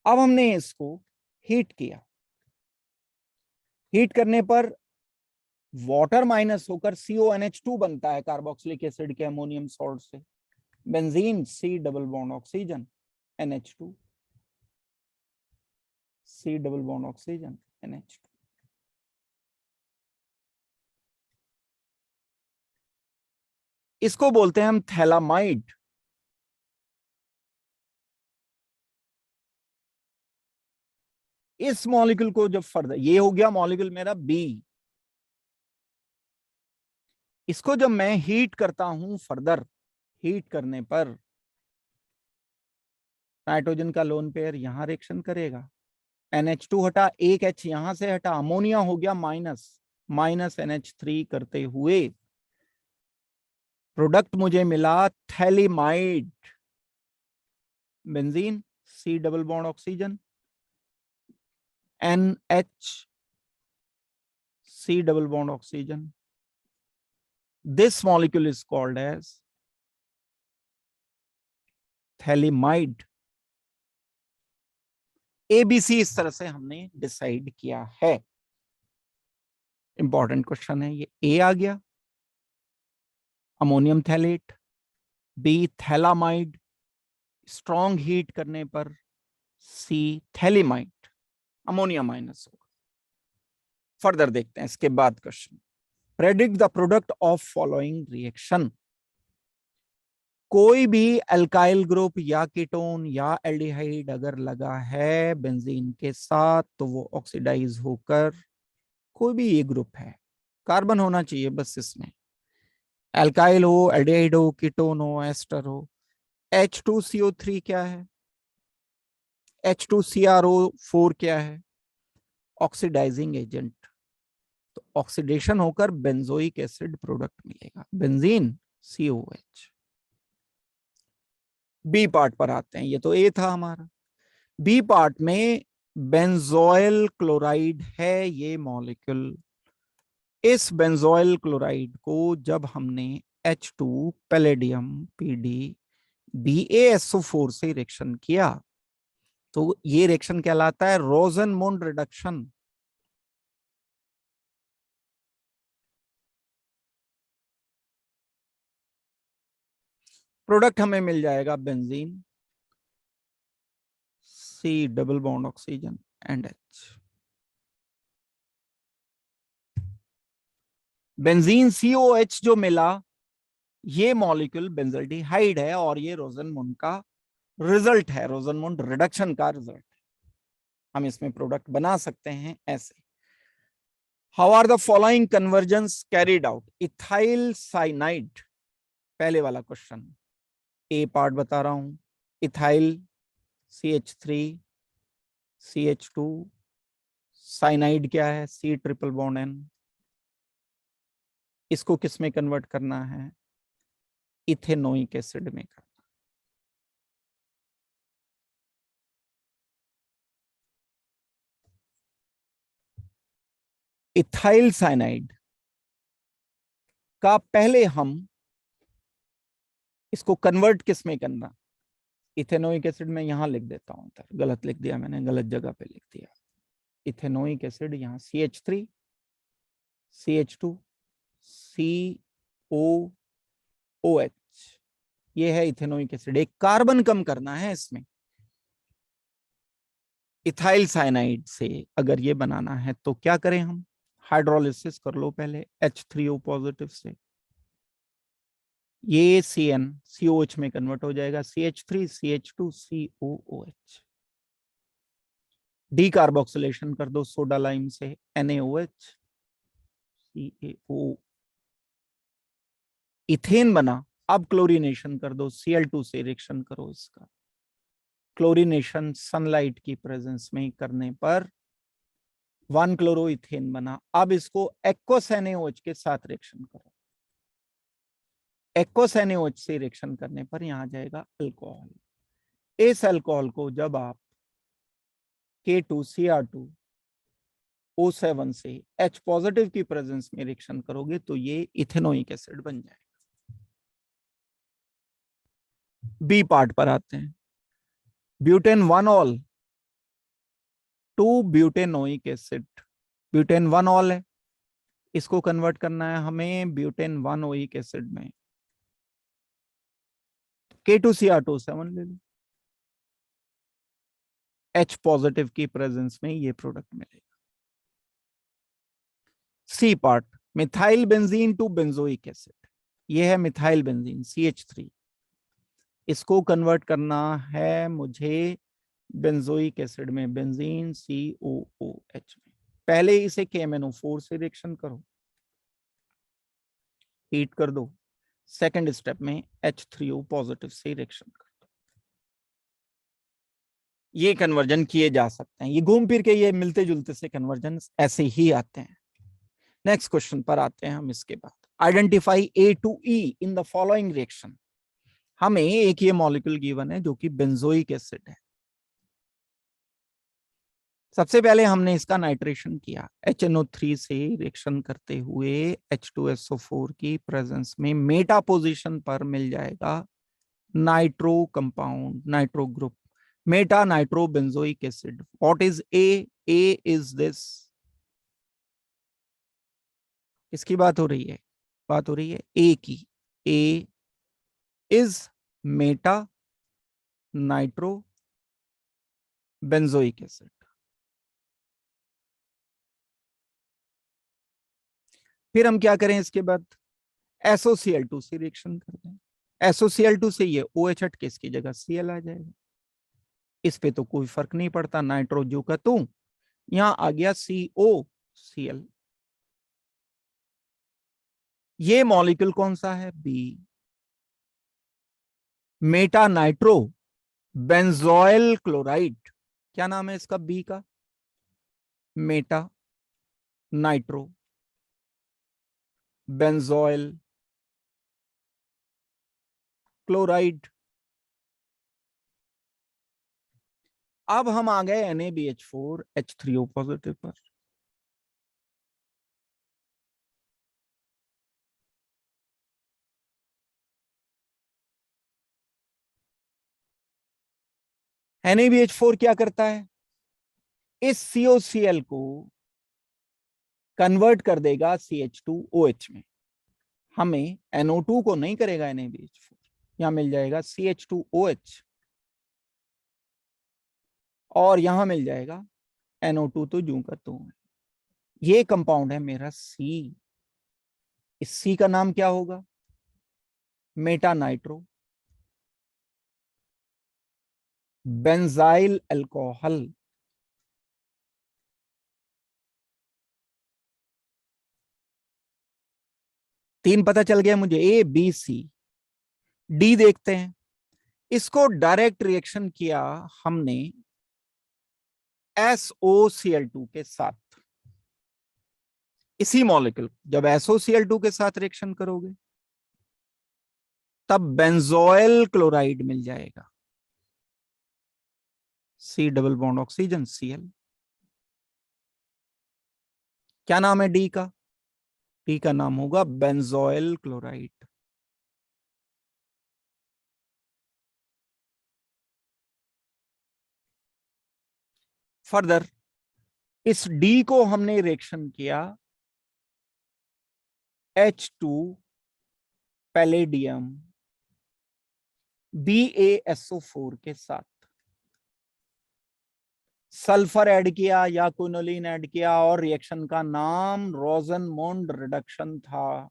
अब हमने इसको हीट किया, हीट करने पर वाटर माइनस होकर CONH2 बनता है कार्बोक्सिलिक एसिड के अमोनियम सॉल्ट से, benzene C double bond oxygen NH2, C double bond oxygen NH2। इसको बोलते हैं हम थैलामाइड। इस मॉलिक्यूल को जब फर्दर, ये हो गया मॉलिक्यूल मेरा B, इसको जब मैं हीट करता हूं फर्दर, हीट करने पर नाइट्रोजन का लोन पेयर यहां रिएक्शन करेगा, NH2 हटा, एक H यहां से हटा, अमोनिया हो गया माइनस, माइनस NH3 करते हुए प्रोडक्ट मुझे मिला phthalimide, benzene C double bond oxygen NH C double bond oxygen. This molecule is called as thalidomide. ABC इस तरह से हमने डिसाइड किया है। इंपॉर्टेंट क्वेश्चन है ये। A आ गया ammonium phthalate, B phthalimide, strong heat करने पर C थैलिमाइड, अमोनिया माइनस होगा। फर्दर देखते हैं इसके बाद question. Predict the product of following reaction. कोई भी अल्काइल ग्रुप या कीटोन या एल्डिहाइड अगर लगा है बेंजीन के साथ तो वो ऑक्सीडाइज होकर, कोई भी ये ग्रुप है, कार्बन होना चाहिए बस इसमें, अल्काइल हो, एल्डिहाइड हो, कीटोन हो, एस्टर हो। H2CO3 क्या है, H2CrO4 क्या है, ऑक्सीडाइजिंग एजेंट। तो ऑक्सीडेशन होकर बेंजोइक एसिड प्रोडक्ट मिलेगा, बेंजीन COH। बी पार्ट पर आते हैं। ये तो ए था हमारा। बी पार्ट में बेंजोइल क्लोराइड है ये मॉलिक्यूल। इस बेंजोइल क्लोराइड को जब हमने H2 पैलेडियम PD BaSO4 से रिएक्शन किया तो ये रिएक्शन कहलाता है रोजनमुंड रिडक्शन। प्रोडक्ट हमें मिल जाएगा benzene, C double bond oxygen and H। Benzene COH जो मिला, ये मॉलिक्यूल बेंजल्डिहाइड है और ये रोजनमुंड का रिजल्ट है, रोजनमुंड रिडक्शन का रिजल्ट। हम इसमें प्रोडक्ट बना सकते हैं ऐसे। How are the following conversions carried out? Ethyl cyanide, पहले वाला क्वेश्चन, ए पार्ट बता रहा हूं। इथाइल CH3 CH2, साइनाइड क्या है? C triple bond N। इसको किस में कन्वर्ट करना है? इथेनोइक एसिड में करना। इथाइल साइनाइड का पहले हम इसको कन्वर्ट किस में करना? इथेनोइक एसिड में यहां लिख देता हूं, गलत लिख दिया मैंने, गलत जगह पे लिख दिया। इथेनोइक एसिड यहां CH3 CH2 COOH, ये है इथेनोइक एसिड। एक कार्बन कम करना है इसमें। इथाइल साइनाइड से अगर ये बनाना है तो क्या करें हम? हाइड्रोलिसिस कर लो पहले H3O पॉजिटिव से, ये CnCOH में कन्वर्ट हो जाएगा, CH3 CH2 COOH। डीकार्बोक्सिलेशन कर दो सोडा लाइम से, NaOH CaO, इथेन बना। अब क्लोरीनेशन कर दो, Cl2 से रिएक्शन करो इसका। क्लोरीनेशन सनलाइट की प्रेजेंस में करने पर 1 क्लोरोइथेन बना। अब इसको एक्वस NaOH के साथ रिएक्शन करो। एक्वस NaOH से रिएक्शन करने पर यहां जाएगा अल्कोहल। इस अल्कोहल को जब आप K2Cr2O7 से H पॉजिटिव की प्रेजेंस में रिएक्शन करोगे तो ये इथेनोइक एसिड बन जाएगा। बी पार्ट पर आते हैं। Butane 1 ol to butanoic acid. Butane 1 ol है, इसको कन्वर्ट करना है हमें ब्यूटेन 1 ओइक एसिड में। K2Cr2O7 ले लो, H पॉजिटिव की प्रेजेंस में ये प्रोडक्ट मिलेगा। C part, methyl benzene to benzoic acid, ये है मिथाइल बेंजीन CH3, इसको कन्वर्ट करना है मुझे बेंजोइक एसिड में, बेंजीन COOH में। पहले इसे KMnO4 से रिएक्शन करो, हीट कर दो। सेकंड स्टेप में H3O पॉजिटिव से रिएक्शन कर दो। ये कन्वर्जन किए जा सकते हैं, ये घूम फिर के ये मिलते जुलते से कन्वर्जन ऐसे ही आते हैं। नेक्स्ट क्वेश्चन पर आते हैं हम इसके बाद। Identify A to E in the following reaction. हमें एक ये मॉलिक्यूल गिवन है जो कि बेंजोइक एसिड है। सबसे पहले हमने इसका नाइट्रेशन किया, HNO3 से रिएक्शन करते हुए H2SO4 की प्रेजेंस में मेटा पोजीशन पर मिल जाएगा nitro compound, nitro group, Meta nitro benzoic acid. What is A? A is this, किसकी बात हो रही है? बात हो रही है A की। A is Meta nitro benzoic acid. फिर हम क्या करें इसके बाद? SOCl2 से रिएक्शन कर दें। SOCl2 से ये OH हट के इसकी जगह Cl आ जाएगा। इस पे तो कोई फर्क नहीं पड़ता, नाइट्रोजो का तू, यहां आ गया COCl। ये मॉलिक्यूल कौन सा है? B, Meta nitro benzoyl chloride. क्या नाम है इसका? B का मेटा नाइट्रो बेंजोइल क्लोराइड। अब हम आ गए NaBH4H3O पॉजिटिव पर। NaBH4 क्या करता है? इस COCl को कन्वर्ट कर देगा CH2OH में। हमें NO2 को नहीं करेगा NaBH4, यहां मिल जाएगा CH2OH और यहां मिल जाएगा NO2 तो जू का तू। ये कंपाउंड है मेरा C। इस C का नाम क्या होगा? Meta nitro benzyl alcohol. तीन पता चल गया मुझे, A B C D देखते हैं। इसको डायरेक्ट रिएक्शन किया हमने SOCl2 के साथ। इसी मॉलिक्यूल जब SOCl2 के साथ रिएक्शन करोगे तब बेंजोइल क्लोराइड मिल जाएगा, C double bond oxygen Cl। क्या नाम है डी का? डी का नाम होगा बेंजोइल क्लोराइड। फर्दर इस डी को हमने रिएक्शन किया H2 पैलेडियम BaSO4 के साथ। सल्फर ऐड किया या क्विनोलिन ऐड किया और रिएक्शन का नाम रोजनमोंड रिडक्शन था।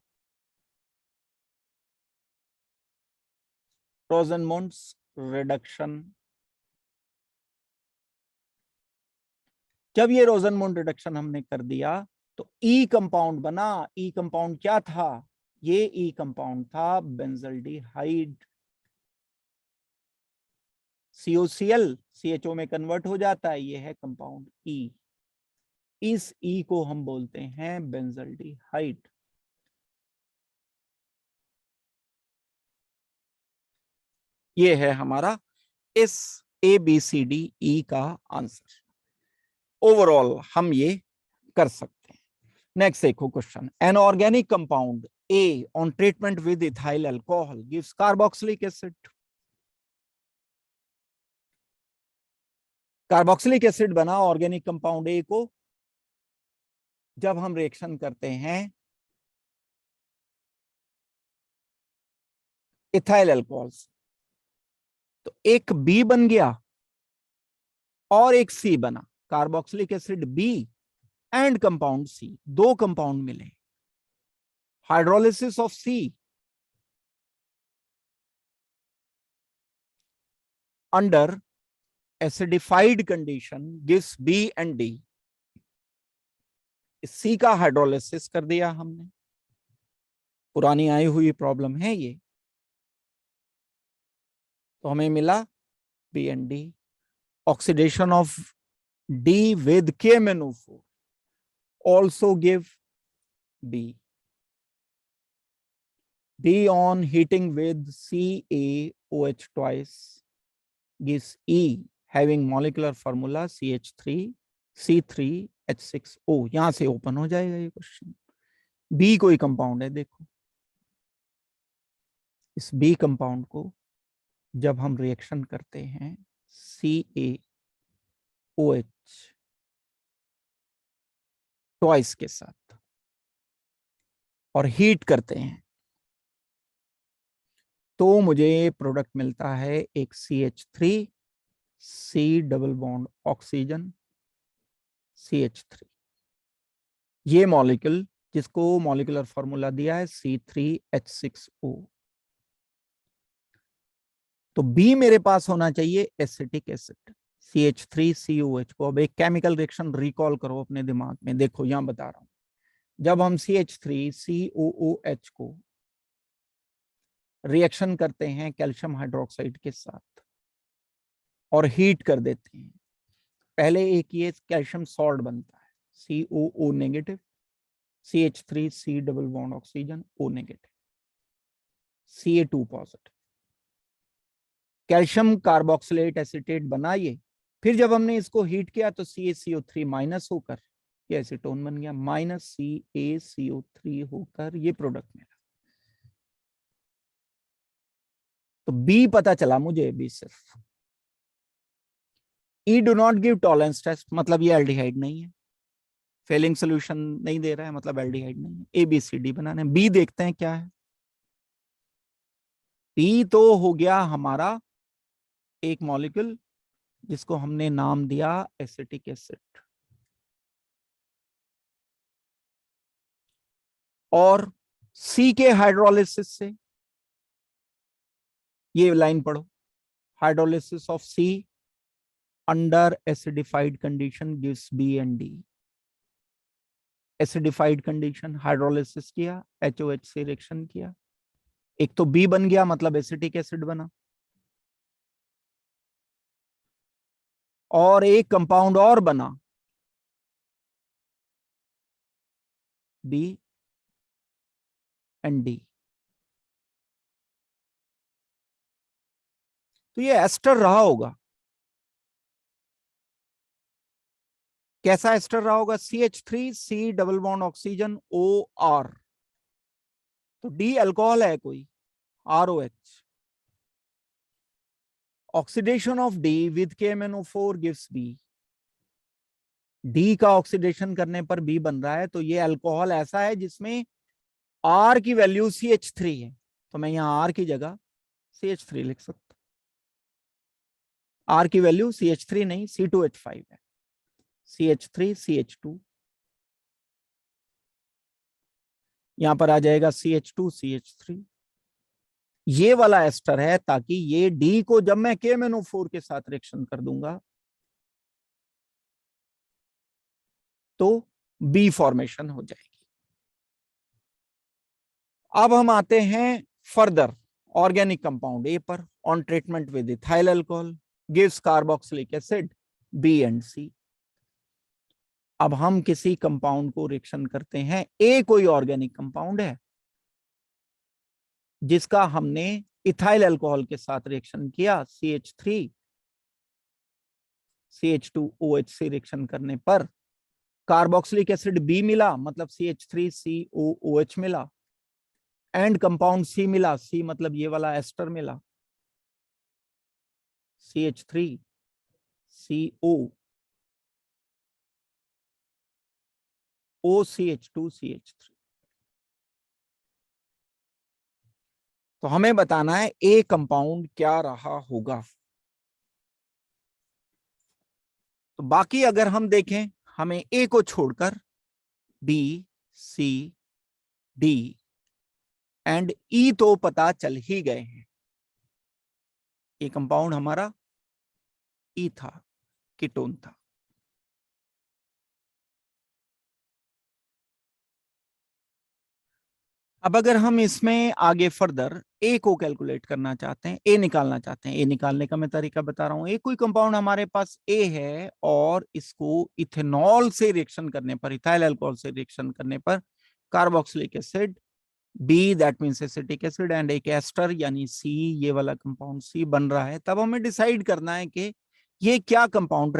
रोजनमोंड्स रिडक्शन। जब ये रोजनमोंड रिडक्शन हमने कर दिया तो ई कंपाउंड बना। ई कंपाउंड क्या था? ये ई कंपाउंड था बेंजल्डिहाइड। COCl CHO में कन्वर्ट हो जाता है, ये है कंपाउंड ई। इस ई को हम बोलते हैं बेंजल्डिहाइड। ये है हमारा इस ABCDE का आंसर। ओवरऑल हम ये कर सकते हैं। नेक्स्ट देखो question, an organic compound A on treatment with ethyl alcohol gives carboxylic acid. Carboxylic acid बना ऑर्गेनिक कंपाउंड A को जब हम रिएक्शन करते हैं इथाइल अल्कोहल से, तो एक B बन गया और एक C बना। Carboxylic acid B and compound C, दो कंपाउंड मिले। Hydrolysis of C under acidified condition gives B and D। C का हाइड्रोलिसिस कर दिया हमने, पुरानी आई हुई प्रॉब्लम है ये, तो हमें मिला B and D। Oxidation of D with KMnO4 also give B. B on heating with CaOH twice gives E having molecular formula CH3C3H6O। यहां से ओपन हो जाएगा ये क्वेश्चन। B कोई कंपाउंड है, देखो इस B कंपाउंड को जब हम रिएक्शन करते हैं CaOH ट्वाइस के साथ और हीट करते हैं तो मुझे प्रोडक्ट मिलता है एक CH3 C double bond oxygen CH3। ये मॉलिक्यूल जिसको मॉलिक्यूलर फॉर्मूला दिया है C3H6O। तो B मेरे पास होना चाहिए एसिटिक एसिड CH3COH को। अब एक केमिकल रिएक्शन रिकॉल करो अपने दिमाग में, देखो यहां बता रहा हूं। जब हम CH3COOH को रिएक्शन करते हैं कैल्शियम हाइड्रोक्साइड के साथ और हीट कर देते हैं, पहले एक ये कैल्शियम सॉल्ट बनता है COO negative, CH3C double bond oxygen O negative, Ca2 positive, calcium carboxylate acetate बना ये। फिर जब हमने इसको हीट किया तो CaCO3 माइनस होकर ये एसीटोन बन गया, माइनस CaCO3 होकर ये प्रोडक्ट मिला। तो B पता चला मुझे, B सिर्फ। E do not give Tollens test, मतलब ये एल्डिहाइड नहीं है। फेलिंग सोल्यूशन नहीं दे रहा है, मतलब एल्डिहाइड नहीं है। ABCD बनाने। B देखते हैं क्या है। पी तो हो गया हमारा एक मॉलिक्यूल जिसको हमने नाम दिया एसिटिक एसिड, और सी के हाइड्रोलिसिस से, ये लाइन पढ़ो, hydrolysis of C under acidified condition gives B and D. Acidified condition, hydrolysis किया, HOH से रिएक्शन किया, एक तो बी बन गया मतलब एसिटिक एसिड बना, और एक कंपाउंड और बना बी एंड डी। तो ये एस्टर रहा होगा, कैसा एस्टर रहा होगा? CH3 C double bond oxygen OR, तो डी अल्कोहल है कोई, ROH। Oxidation of D with KMnO4 gives B, D का ऑक्सीडेशन करने पर बी बन रहा है, तो ये अल्कोहल ऐसा है जिसमें R की वैल्यू CH3 है, तो मैं यहां R की जगह CH3 लिख सकता हूं। R की वैल्यू CH3 नहीं C2H5 है, CH3 CH2, यहां पर आ जाएगा CH2 CH3। ये वाला एस्टर है ताकि ये डी को जब मैं KMnO4 के साथ रिएक्शन कर दूंगा तो बी फॉर्मेशन हो जाएगी। अब हम आते हैं फर्दर ऑर्गेनिक कंपाउंड ए पर। On treatment with ethyl alcohol gives carboxylic acid B and C. अब हम किसी कंपाउंड को रिएक्शन करते हैं, ए कोई ऑर्गेनिक कंपाउंड है जिसका हमने इथाइल अल्कोहल के साथ रिएक्शन किया, CH3 CH2OH से रिएक्शन करने पर कार्बोक्सिलिक एसिड बी मिला, मतलब CH3COOH मिला, एंड कंपाउंड सी मिला, सी मतलब ये वाला एस्टर मिला, CH3CO OCH2CH3। तो हमें बताना है ए कंपाउंड क्या रहा होगा। तो बाकी अगर हम देखें, हमें ए को छोड़कर बी सी डी एंड ई तो पता चल ही गए हैं। ये कंपाउंड हमारा ई था, कीटोन था। अब अगर हम इसमें आगे फर्दर ए को कैलकुलेट करना चाहते हैं, ए निकालना चाहते हैं, ए निकालने का मैं तरीका बता रहा हूं। ए कोई कंपाउंड हमारे पास ए है और इसको इथेनॉल से रिएक्शन करने पर, इथाइल अल्कोहल से रिएक्शन करने पर carboxylic acid B, that means acetic acid, and एक एस्टर यानी सी, ये वाला कंपाउंड सी बन रहा है। तब हमें डिसाइड करना है कि ये क्या कंपाउंड